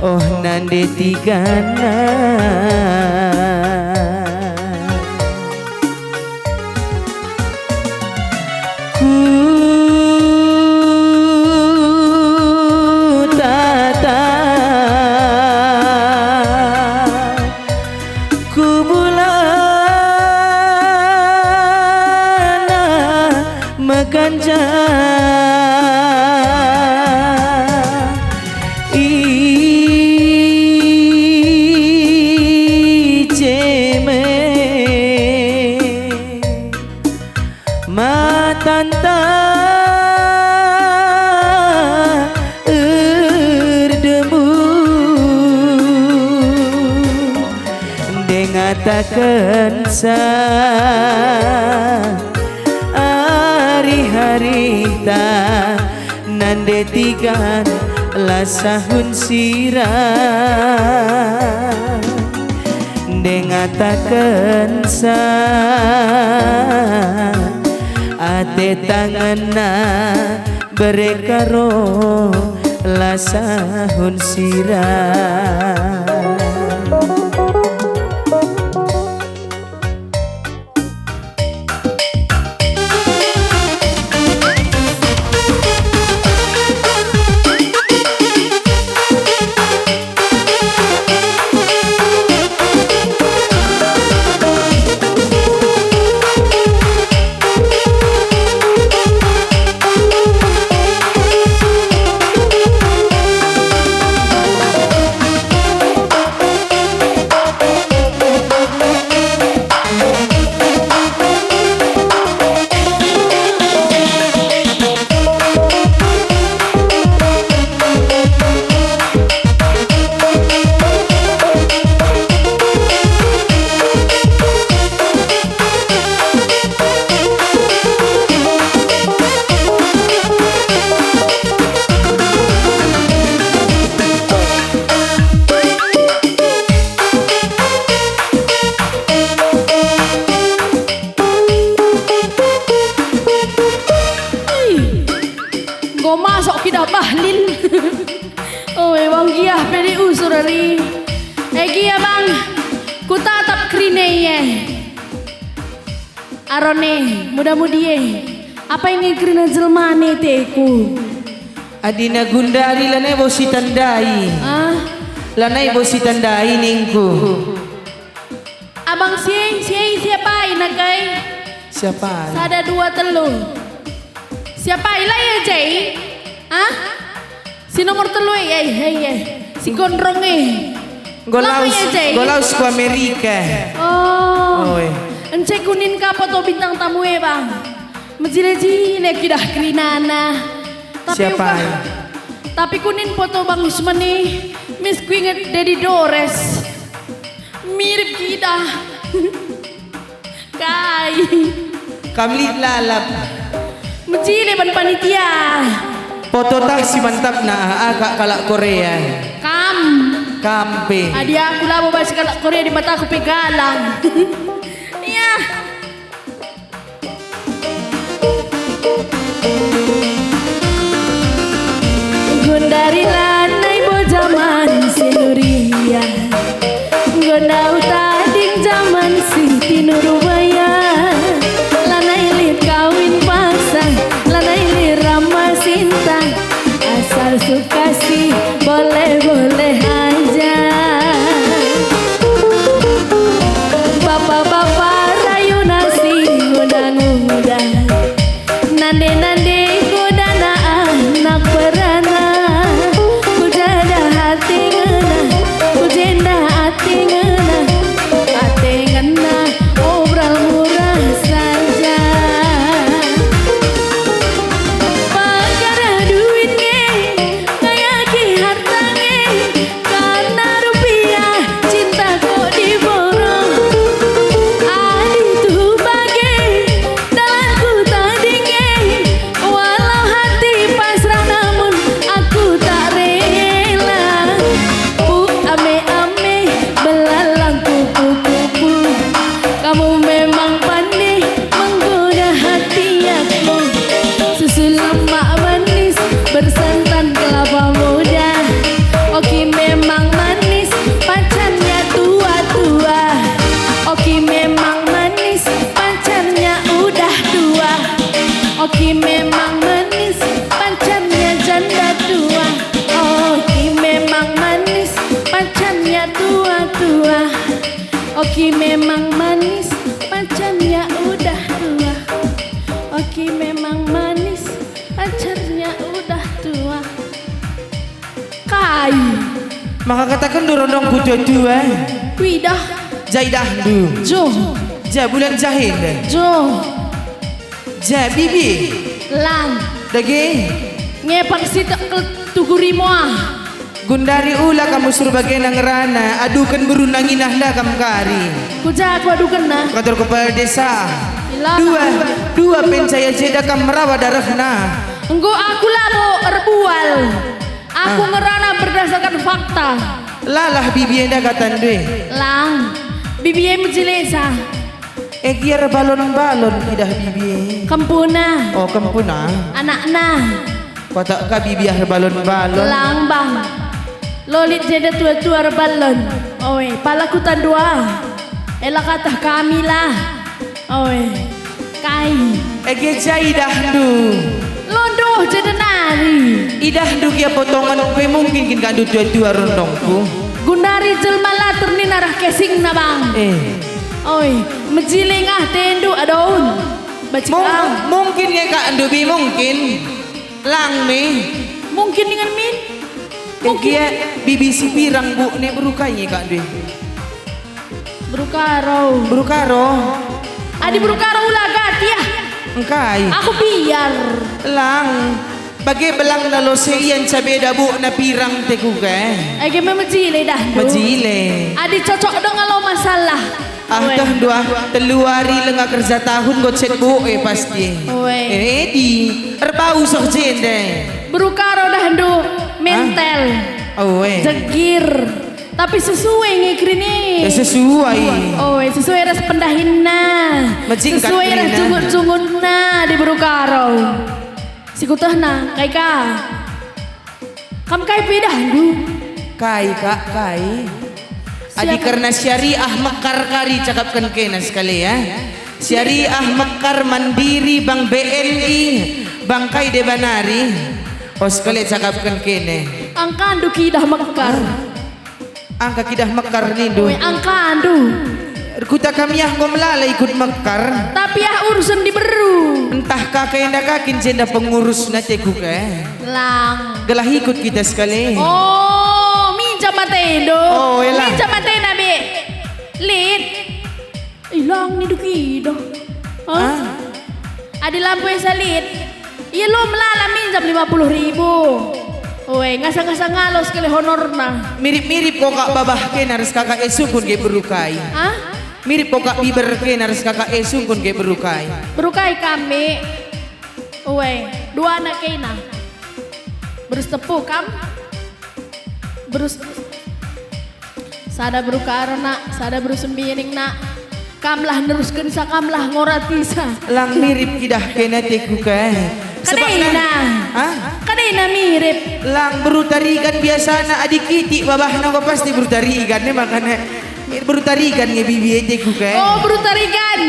oh nande tigana ku tatap ku bulana meganjang ijeme matanta erdemu dengatakan sa hari-hari ta nande tigan lasahun sirah dengatakan sa ate tanganna berekaro lasahun sirah masuk kita bahlil. Oh, bang kia PDU surari. Kia bang, ku tatap krine ye. Arone, muda-mudie. Apa ini krina jelmane teku? Adina Gundari lanai bosi tandai. Ah, Lanai bosi tandai ningku. abang siapa inagai? Siapa? Sada dua telu. Siapa ilah ya Jai? Hah? Si nomor telu si gondrong Golaus ku Amerika. Oh. Oi. Ence kunin kapo to bintang tamu bang. Mejile-jile kidah krinana. Siapa? Tapi kunin foto Bang Usman nih. Miss ku inget Dedi Dores. Mirip kita. Kai. Kamlit lalap. Mejile ban panitia. Foto tak si mantap na agak kalak Korea. Kampe. Adi aku lah mau bahas kalak Korea di mata aku pegalang. Iya. Gondari lanai bo zaman seluria. Gondau tading zaman Siti Nurubaya. Lanai lit kawin paksa, lanai lit ramah cinta. Asal suka sih boleh-boleh aja. Bapak-bapak rayu nasi ngundang-undang. Nande-nande kudana anak perana. Kujada hati ngena, kujenda hati ngena. Hati ngena obral murah saja. Perkara duit nge, kaya ki harta nge. Karena rupiah cinta kok diborong. Adi tuh bagai dalanku tadi nge. Walau hati pasrah namun aku tak rela. Ame-ame belalang kupu-kupu. Kamu memang pandai menggoda hati aku. Susu lemak manis bersantan kelapa muda. Oki memang manis pacarnya tua-tua. Oki memang manis pacarnya udah tua. Oki memang manis pacarnya janda tua. Oki memang manis pacarnya tua-tua. Oki memang manis pacarnya udah tua. Oki memang manis pacarnya udah tua. Kai Maka katakan dorong ku dua. Widah Jaidah du. Jo Ja bulan jahil. Jo Ja bibi. Lang Dage. Ngepak si tuguri moah. Gundari ula kamu suruh bagian ng rana. Adukan berunang inahla kam kari. Kuja aku adukan na. Kantor kepala desa. Ilana. Dua pencaya jeda kam merawat darah na. Engko aku labo erbual. Aku ngerana berdasarkan fakta. Lalah bibi enda katan dwe. Lang bibiye menjelesa. Giar balon-balon kidah bibi. Kempuna Oh kempuna. anakna. Kotak ka bibi balon-balon. Lang bang. Lolit jeda tua-tua balon. Oe palakutan dua. Ela kata kami lah. Oe kai. Ege jaidah du. Lodoh jeda nari. Idah du kia potongan kue mungkin kin kandu tua-tua rondongku. Gundari jelmala terni narah kesing na bang. Oi, mejiling tendu adaun. Bacikang. Mungkin ya kak andu bi mungkin. Lang mi. Mungkin dengan min. Kia BBC pirang bu ne berukanya kak dwe. Berukaro. Berukaro. Adi berukaro ulah gati ya. Engkai. Aku biar. Lang. Bagai belang lalo seian cabeda bu na pirang teku ke. Ege memejile dah. Majile. Adi cocok dong kalau masalah. Dah dua teluari lenga kerja tahun gocek bu pasti. Di erbau sok jende. Berukaro dah ndu mental. Jegir. Tapi sesuai ngikrini. Sesuai. Sesuai ras pendahinna. Majingkat Sesuai ras krina. jungun-jungunna di Berukaro. Sikutahna kai ka. Kam kai pidah du. Kai kak kai. Adi karena syariah mekar kari cakapkan kena sekali ya. Syariah mekar mandiri Bang BNI Bang Kai Debanari. Oh sekali cakapkan kene. Angkandu kidah mekar. Angka kidah mekar nindu. Weh angkandu. Kuta kami melala ikut mekar. Tapi urusan diberu. Entah kakak yang kakin jenda pengurus nanti kuke. Lang. Gelah ikut kita sekali. Oh, minjam matendo. Oh, elah. Minjam matena be. Lid. Ilang ni dukido. Ah. Ada lampu yang salit. Iya lo melala minjam 50.000. Weh, ngasa-ngasa ngalos sekali honorna. Mirip-mirip kok kak babah ken harus kakak esukun ke berukai. Hah? Mirip kok kak biber ken harus kakak esukun ke berukai. Berukai kami. Weh, dua anak kena. Berus tepu kam. Berus sada berukara nak, sada berus sembiring nak. Kamlah neruskan sa kamlah ngoratisa. Lang mirip kidah kena teku ke. Kadena. Hah? Kadena mirip. Lang berutarikan biasa na adik kiti babah na pasti berutarikan nih makanya berutarikan nge bibi teku ke. Oh, berutarikan.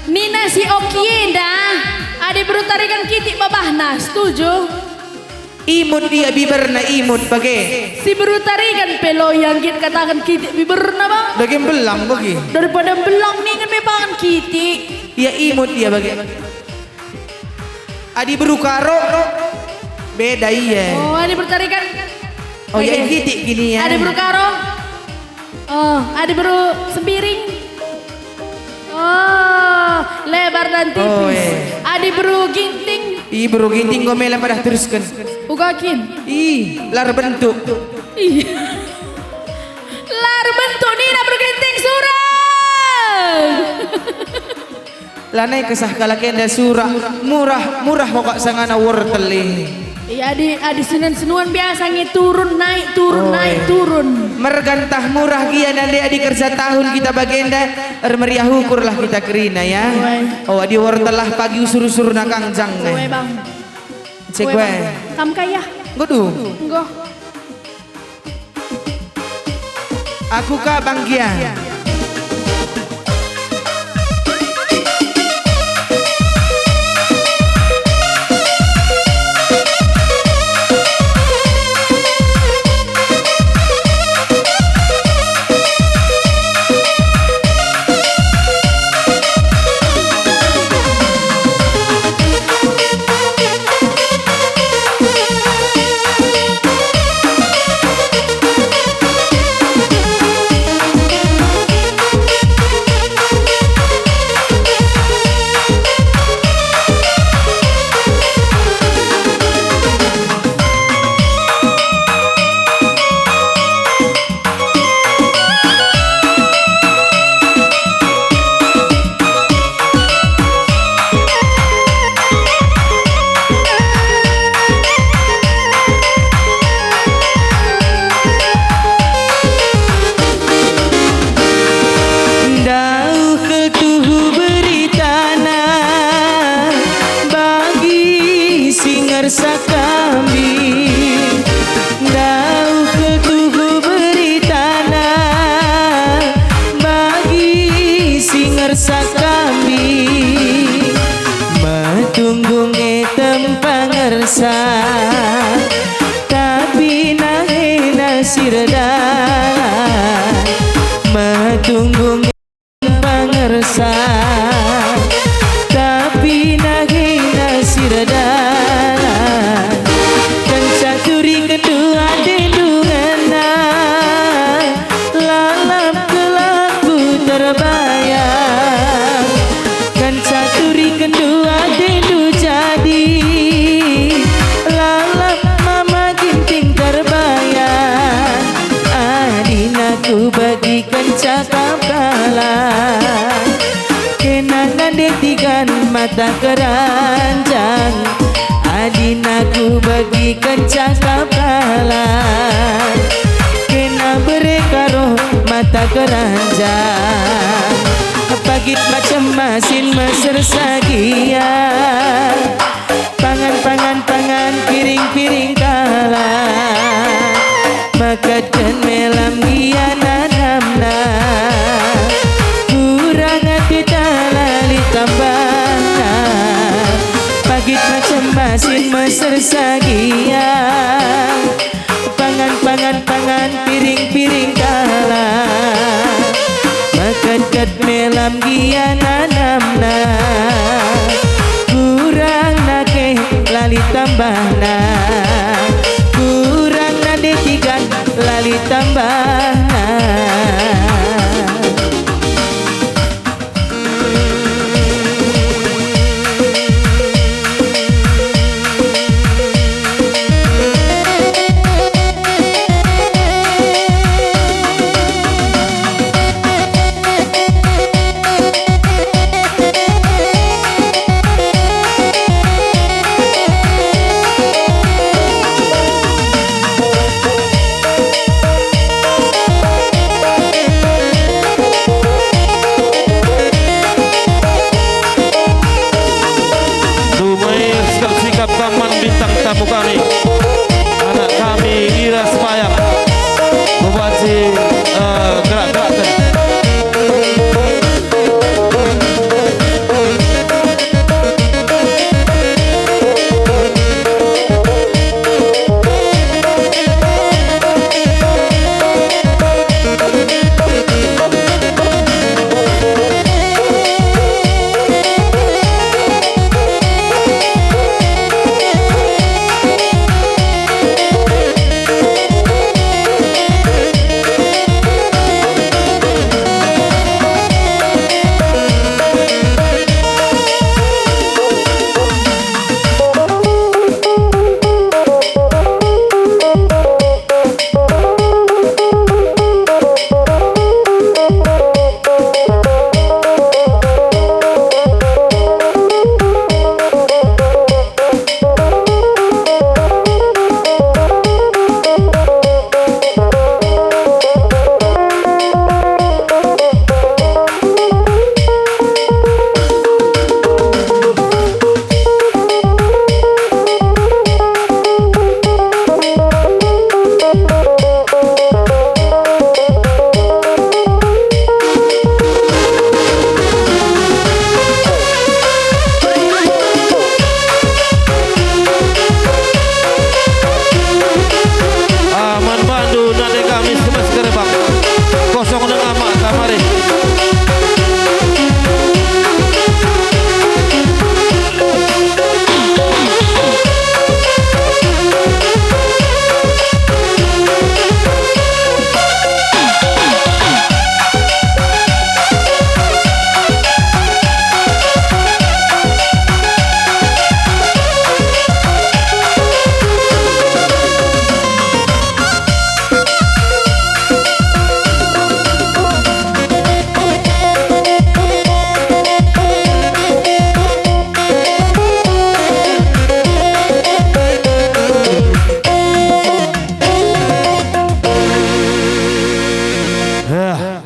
Nina si Okienda. Ade berutarikan kiti babahna. Setuju? Imut dia biberna imut bagi. Si berutarikan pelo yang kita katakan kiti biberna bang. Lagi belang bagi. Daripada belang nih kan memang kiti. Ya imut dia bagi. Adi berukaro beda iya. Oh, ade berutarikan. Oh yang kiti gini ya. Ade berukaro. Oh, ade beru sembiring. Oh, lebar dan tipis. Oh, iya. Ade beru ginting. Ih bro ginting gomela pada teruskan. Ugakin. Ih lar bentuk. Ih. Lar bentuk Nina bergenting surang. Lanai kesah kalakian da surah murah pokok sangana wortel ini. Iya adi senuan biasa turun naik turun naik turun. Mergantah murah kia nanti adi kerja tahun kita bagenda meriah ukur lah kita kerina ya. Oh adi wortel lah pagi usur-usur na kangjang Gue bang. cek Gue, gue. Bang. Kam kaya. Godu. Enggak. Aku ka Bang Gia. tapi nahe nasirda matunggung pangersa tapi nahe nasirda dan caturi kedua dendungana lalap kelaku terbayang kan caturi kedua dendu jadi bagikan cakap kalah kenangan detikan mata keranjang adinaku bagikan cakap kalah kena berekaroh mata keranjang pagit macam masin mesra sagia pangan-pangan piring-piring kalah makaten melam giananamna kurang hati talali tambahna pagit macam masin meser sagiang pangan piring-piring kalah makaten melam giananamna kurang nake lali tambahna kurang nade tigan lali tambahna sikap kaman bintang tamu kami anak kami Ira Semayang membaca gerak-gerakan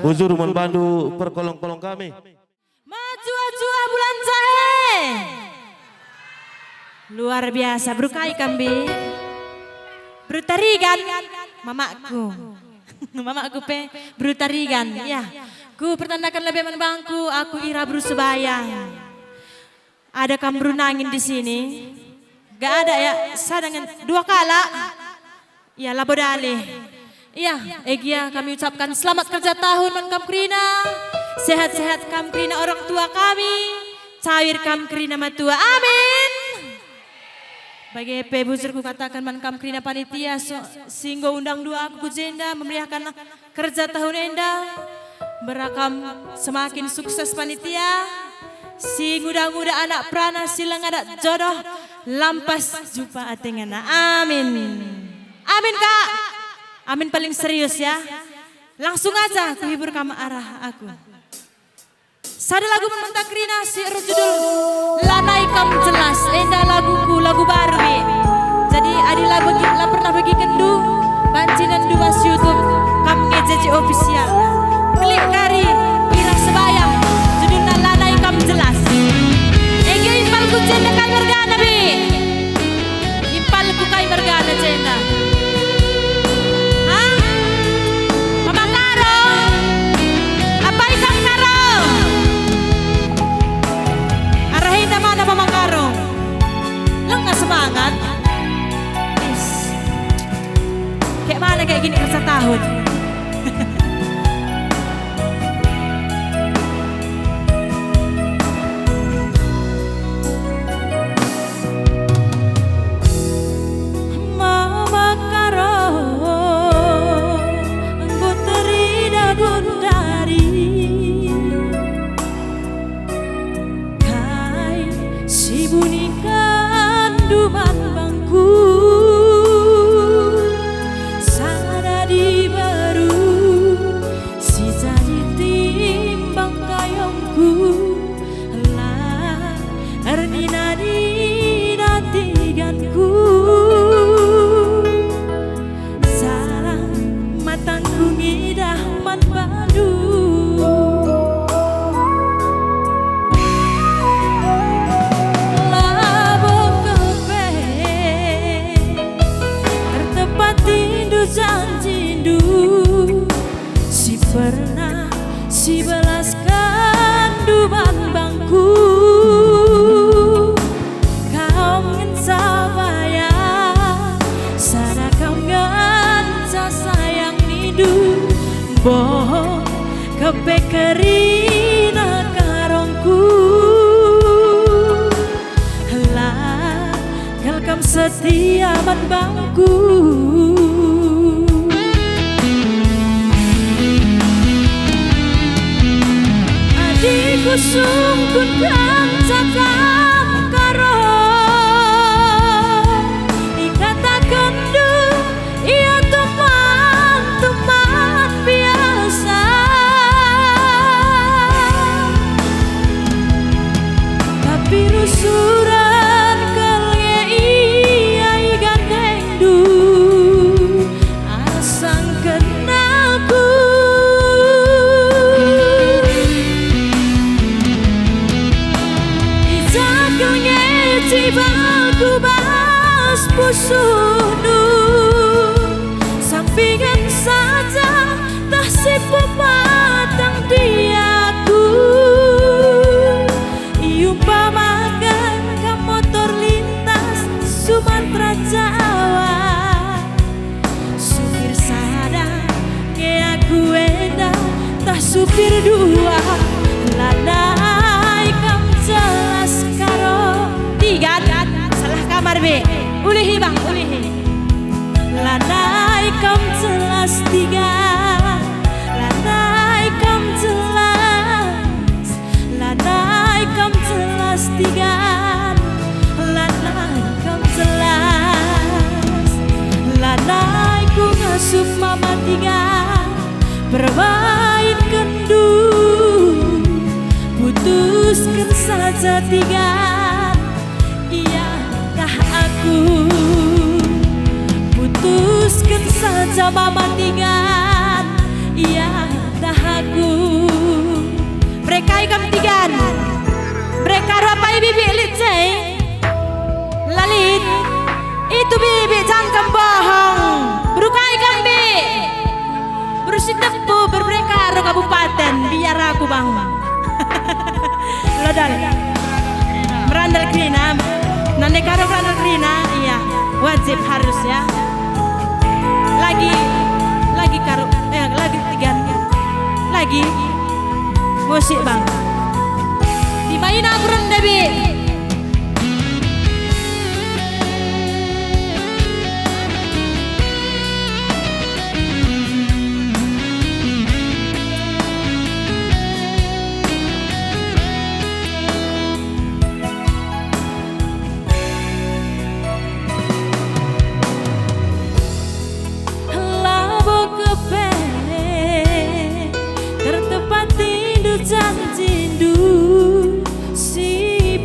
Bujur membantu perkolong-kolong kami. Maju-maju bulan jahe. Luar biasa, brukai kambi. Brutarigan, mamaku. Mamaku pe brutarigan. Ya, ku pertandakan lebih menbangku. Aku Ira Brusubayang. Ada kambru nangin di sini. Gak ada ya, saya dengan dua kala. Ya, labodale. Iya, Egia kami ucapkan selamat kerja tahun Man Kamkrina. Sehat-sehat Kamkrina orang tua kami. Cair Kamkrina matua. Amin. Bagi EP buzurku katakan Man Kamkrina panitia singgo undang dua aku jenda memeriahkan kerja tahun enda. Berakam semakin sukses panitia. Si muda-muda anak prana silang ada jodoh lampas jumpa atengana. Amin. Amin Kak. Amin paling serius ya. Langsung aja ku hibur kamu arah aku. Sada lagu Man Kamkrina si judul Lanai Kam Jelas. Enda laguku lagu baru be. Jadi ada lagu lah pernah bagi kendu bancinan dua YouTube Kam Ngejeje official. Klik dari Ira Sebayang judulnya Lanai Kam Jelas. Egi impalku jenda kan organa be. Impalku bukai mergana cena. Hah? Mama Karo? Apa ikan Karo? Arahin na mana Mama Karo? Lang nggak semangat? Is. Kayak mana kayak gini kerja tahun? Pernah si belaskan duman bangku kau ngensa bayang sada kau ngensa sayang nidu bohong kepekerina karongku lah kalkam setia man bangku. Kusungkun kan cakap karo ikatakan du ia teman-teman biasa tapi rusuran kalnya ia gandeng du asang kenalku. Cibaku bas pusunu sampingan saja tak si pematang diaku iumpamakan ke motor lintas Sumatera Jawa supir sada ke aku eda tak supir dua lanai kam jelas karo tiga salah kamar be ulihi bang ulihi lanai kam jelas tiga lanai kam jelas lanai kam jelas tiga lanai kam jelas lanai ku ngasup mama tiga bermain kendu putuskan saja tiga. Aku putuskan saja mama tigan iya dah aku mereka ikam tigan mereka rapai bibi licai lalit itu bibi jangkam bohong berukai kambi berusi tepu bermereka ro kabupaten biar aku bang lodal merandal kerinam nande karo kan Rina, iya wajib harus ya. Lagi karo, lagi tiga, lagi musik bang. Dimain akuran Debi. Janji si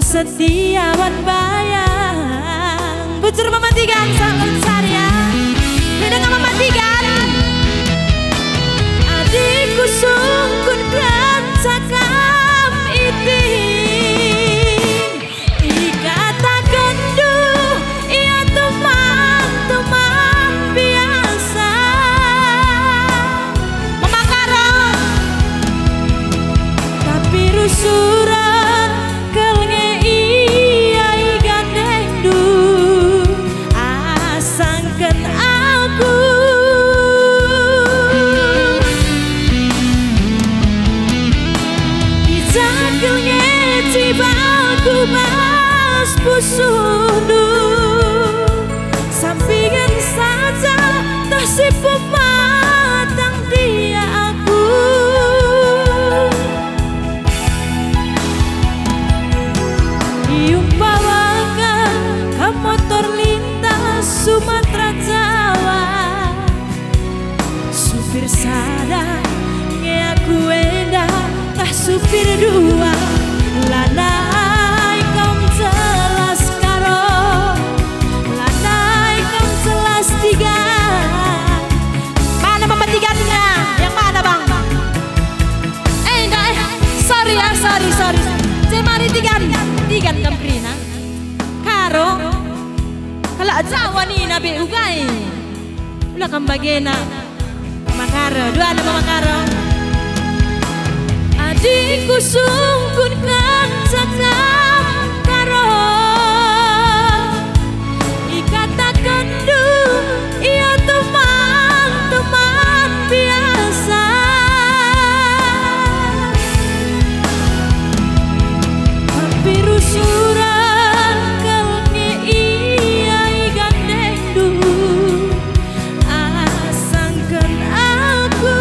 setia wan bayang. Bujur mematikan salam saya. Dengan mematikan adikku sungkun kan cakap iting ikatakan duh ia teman-teman biasa memakarang tapi rusuran kelnge iya gandeng duh asangken aku ijakelnge cibaku bas pusundu sampingan saja tasih pematang dia aku diumpamakan motor lintas Sumatera Jawa supir sadar nge aku endah tah supir dua lanai kom jelas karo lanai kom jelas tiga mana mematikannya yang mana bang enggak sorry ya sorry cemari tigan kamprina karo kalau Jawa nih nabi ugai ulah kambagena makaro dua nama makaro adikku sungkun kan cakap karo ikatakan duh ia teman-teman biasa tapi rusuran kelnge iya gandeng duh asangken aku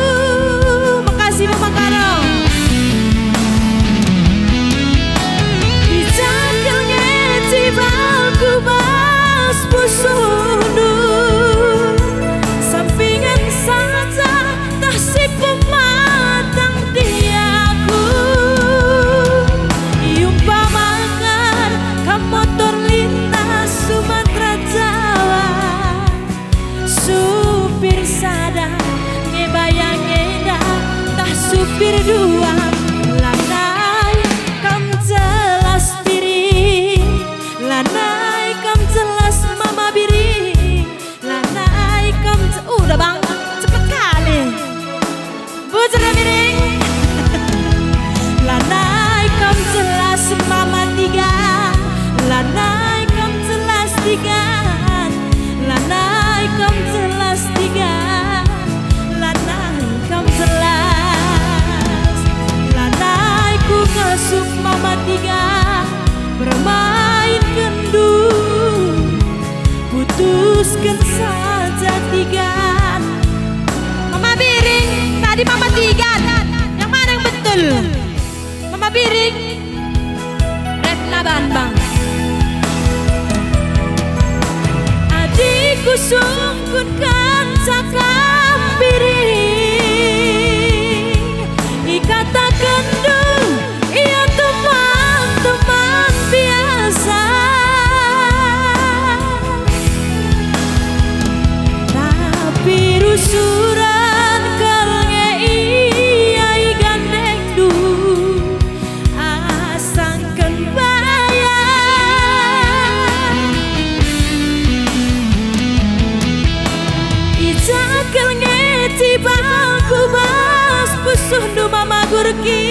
makasih Mama Karo dijakelnge cibaku bas pusundu sampingan saja tasih pematang diaku iumpamakan ka motor lintas Sumatera Jawa supir sadar ngebayang endah tah supir dua lanai kam jelas diri lanai kam jelas mama biri lanai kam udah bang cepet kali bujur miring lanai kam jelas mama tiga lanai kam jelas tiga lanai kam jelas tiga lanai kam jelas lanai ku ngasuk mama tiga bermain kendu putuskan saja tiga mama biring tadi mama tiga yang mana yang betul mama biring Retna Banbang adikku sungkun kan cakap piring ikatakan duh ia teman-teman biasa tapi rusuran kelnge iya gandeng duh asangken bayang ijakelnge cibaku bas pusundu mama gurki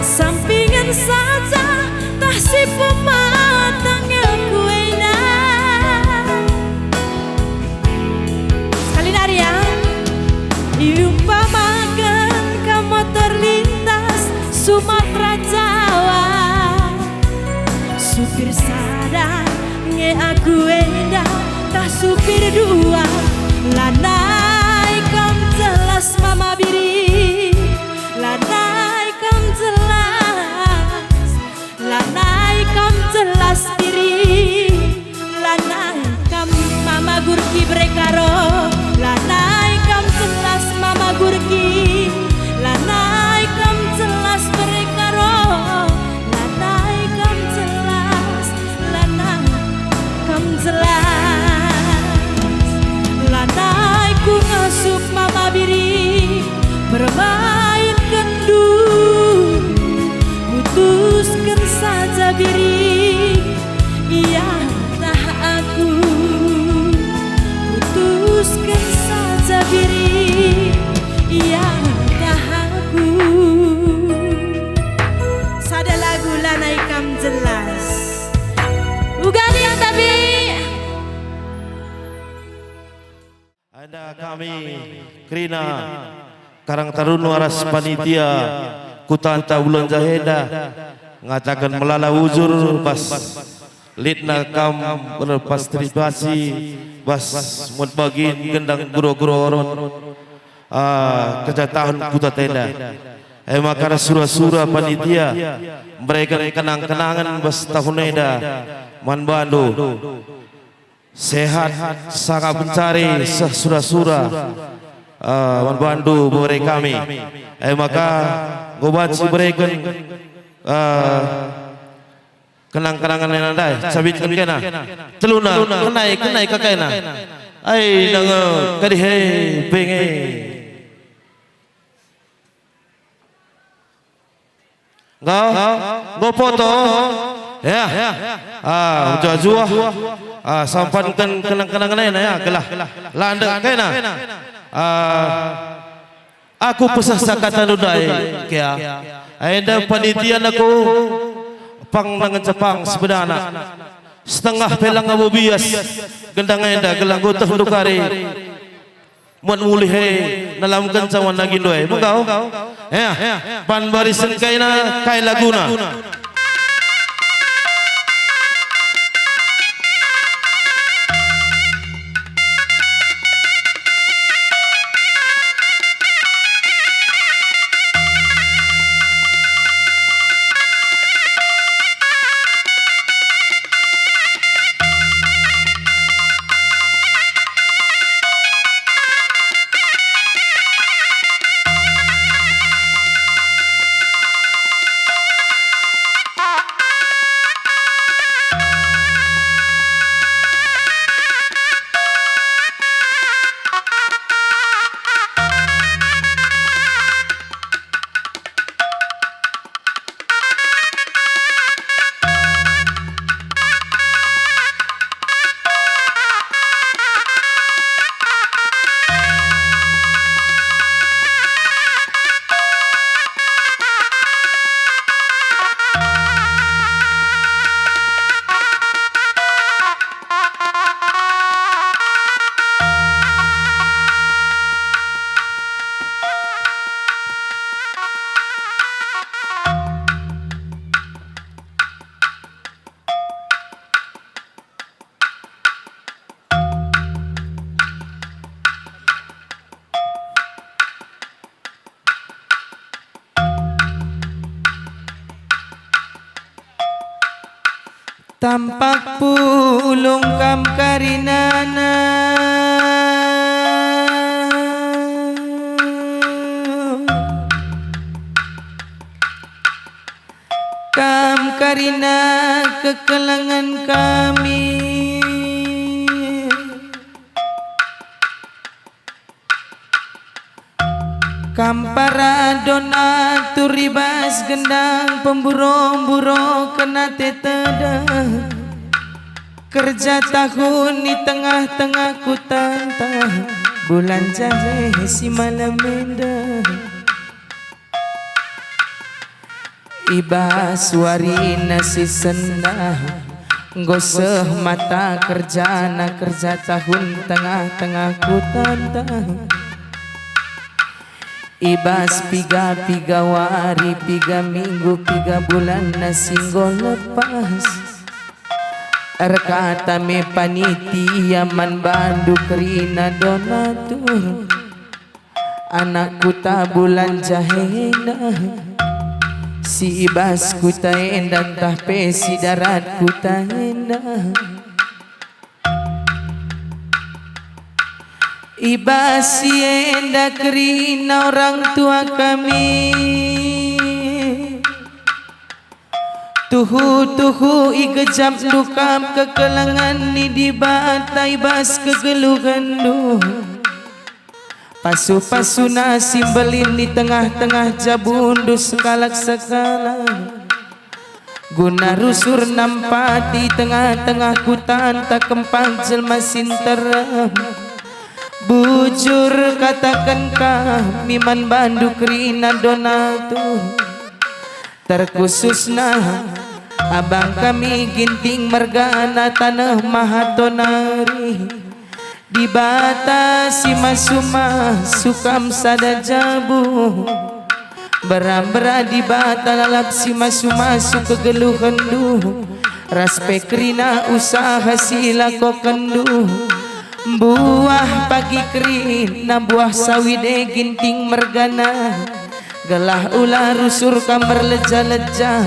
sampingan saja tasih pematang aku enak sekali nari ya iumpamakan ka motor lintas Sumatera Jawa supir sadar nge aku endah tah supir dua lanai kam jelas mama biri lanai kam jelas lanai kam jelas diri lanai kam mama gurki brekaro lanai kam jelas mama gurki lanai kam jelas brekaro lanai kam Krina Karang Taruna Aras Panitia Kutanta Bulan Zaheda ngatakan melala uzur bas litna kam berpastribasi bas mutbagin gendang guru-guru oron kejatahan kuta tenda makara surah-surah panitia mereka kenang-kenangan bas tahuneda man bandu sehat sangat mencari surah-surah man bandu mereka kami maka gobaci mereka kenang-kenangan yang ada sabitkan kena celuna kenai kakena ai nang kadihe penge Go foto ya jua sampankan kenang-kenangan ya gelah landa kena aku pesan sakata nudai kia ada panitia aku pang nangan Jepang sebenarnya setengah pelang abu bias gendang enda gelang gotah dukari muat mulih dalam kencawan lagi doy mengkau ya pan barisan kaina kai laguna tampak pulung kam karinana kam karina kekelangan kami kampara dona turibas gendang pemburo-buro kena tetada kerja tahun di tengah-tengah kutanta bulan jahe si malam menda iba suari nasi senda goseh mata kerja tahun tengah-tengah kutanta ibas piga wari, 3 minggu, 3 bulan na singgo lepas. Arkata me panitia man bandu kerina donatur. Anakku tak bulan jahena. Si ibas ku tak endah tah pesi darat ku tak endah. Ibas si endah kerina orang tua kami. Tuhu igejap dukam kekelangan ni di batai bas kegeluhan du. Pasu-pasu nasi belin di tengah-tengah jabundu sekalak-sekala. Guna rusur nampak di tengah-tengah kutan tak kempang jelma sinteram. Bujur katakan kami man bandu kerina donatur. Terkhususna abang kami ginting mergana tanah mahatonari. di batasi masuma sukam sada jabu Beram-bera di bata lalap si masu-masu kegeluhan du Raspek rina usaha sila ko kendu Buah pagi kerina buah sawide ginting mergana Gelah ular rusur kamar leja-leja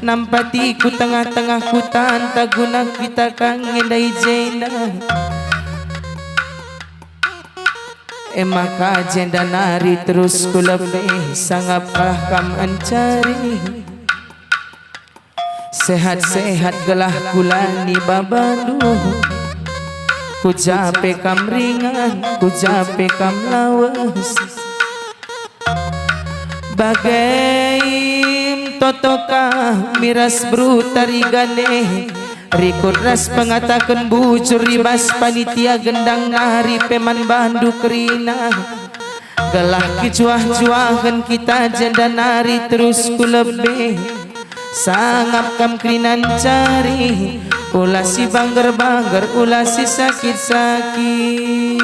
Nampati ku tengah-tengah hutan Taguna kita kangen dai jena Maka jenda nari terus ku lebih Sangapkah kam ancari Sehat-sehat gelah kulani babandu Ku jape kam ringan Ku jape kam lawas Bagai totoka miras brutari gane Rikut ras pengatakan bujur ribas panitia gendang nari peman bandu kerina Gelah kijuah-juahan kita jenda nari terus ku lebih Sangap kam krinan cari Ulah si bangger-bangger ulah si sakit-sakit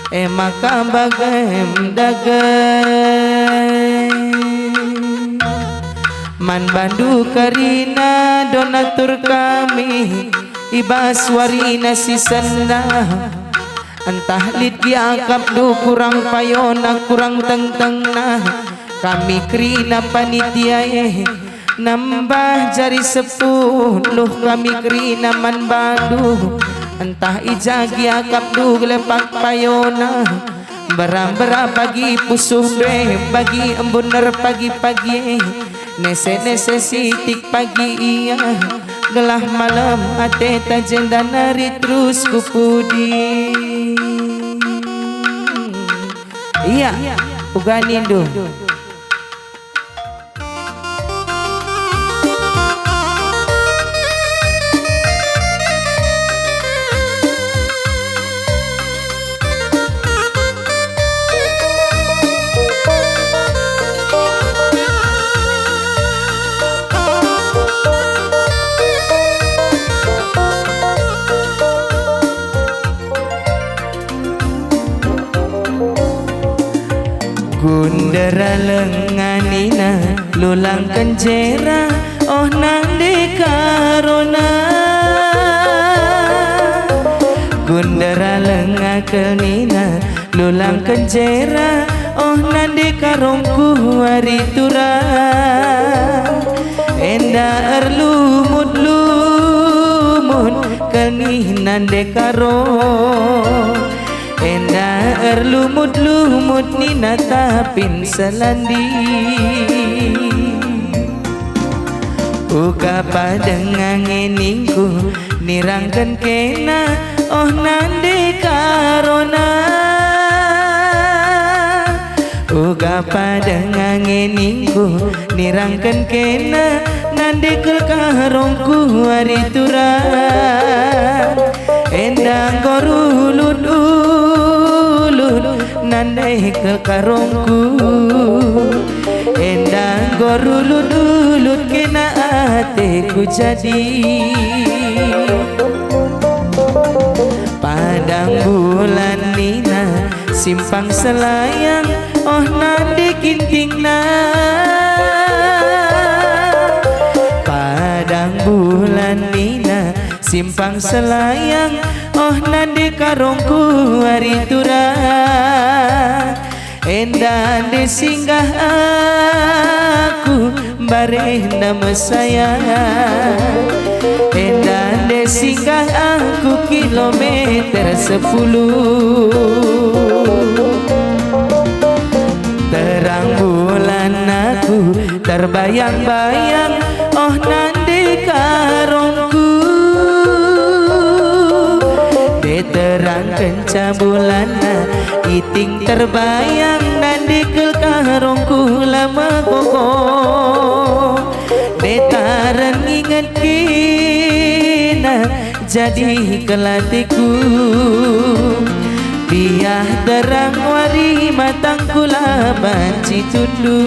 Maka bagem dagai Man bandu karina donatur kami Ibas warina si senda Entah lid diangkap du kurang payona kurang teng-tengna Kami krina panitia Nambah jari 10 kami krina man bandu Entah ijagi akap du lepak payona Beram-beram pagi pusuh be Bagi embuner pagi-pagi Nese-nese sitik pagi iya Gelah malam ate tajenda nari terus kupudi Iya uganindo Gundera lenganina lulang kenjera oh nande karona Gundera lengakelnina lulang kenjera oh nande karongku hari tura Enda lumut kelni nande karong Enda lumut-lumut ni natapin selandi Uka padang ngeningku nirangkan kena oh nande karona Uka padang ngeningku nirangkan kena nande kel karongku hari tura Endang korulut nandai ke karongku Endang gorulut kena ateku jadi Padang bulan nina simpang selayang oh nandi kintingna Padang bulan nina simpang selayang oh nande karongku hari tura Endah de singgah aku barenda mesayang Endah de singgah aku kilometer 10 Terang bulan aku terbayang-bayang oh nande karongku Terang kenca bulana iting terbayang nandi kel karongku lama koko Betaran ingat kina jadi kelatiku Biah terang wari matangku lah banci tundu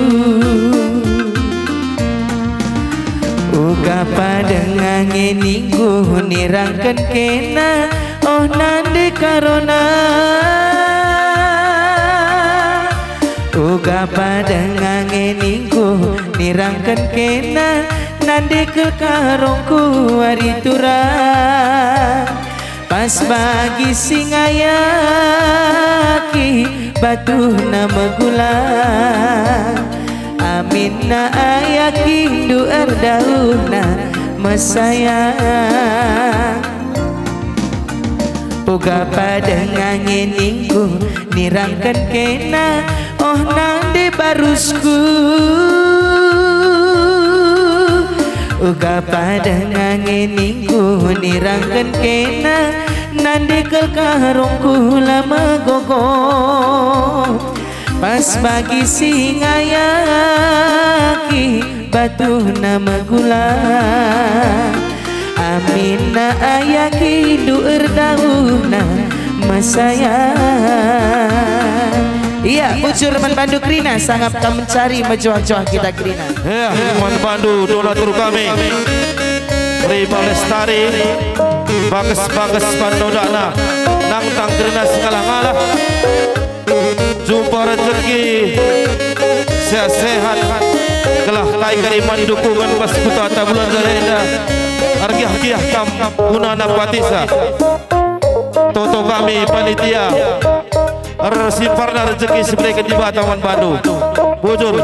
Uga pada ninggu nirangkan kena oh nande karona Uga pada ninggu nirangkan kena nande ke karongku hari turang pas bagi singayaki batu nama gula amin na ayaki duar dauna mesayang Uga pada ngangeningku nirangkan kena oh nande barusku Uga pada ngangeningku nirangkan kena nande ke karongku lama gogo pas bagi singayaki batu nama gula amin na ayaki duer dauna masayang iya bujur man Bandung Rina sangat kami mencari menjual-jual kita Rina ya man Bandung donatur kami Rima Lestari bagus-bagus pandodana nang tang Rina sengalah-ngalah jumpa rezeki sehat-sehat kelah laikan iman dukungan pas kuta tabulan zarenda argiah-giah kam gunana patisa toto kami panitia simparna rezeki sebagai di Batawan Bandung bujur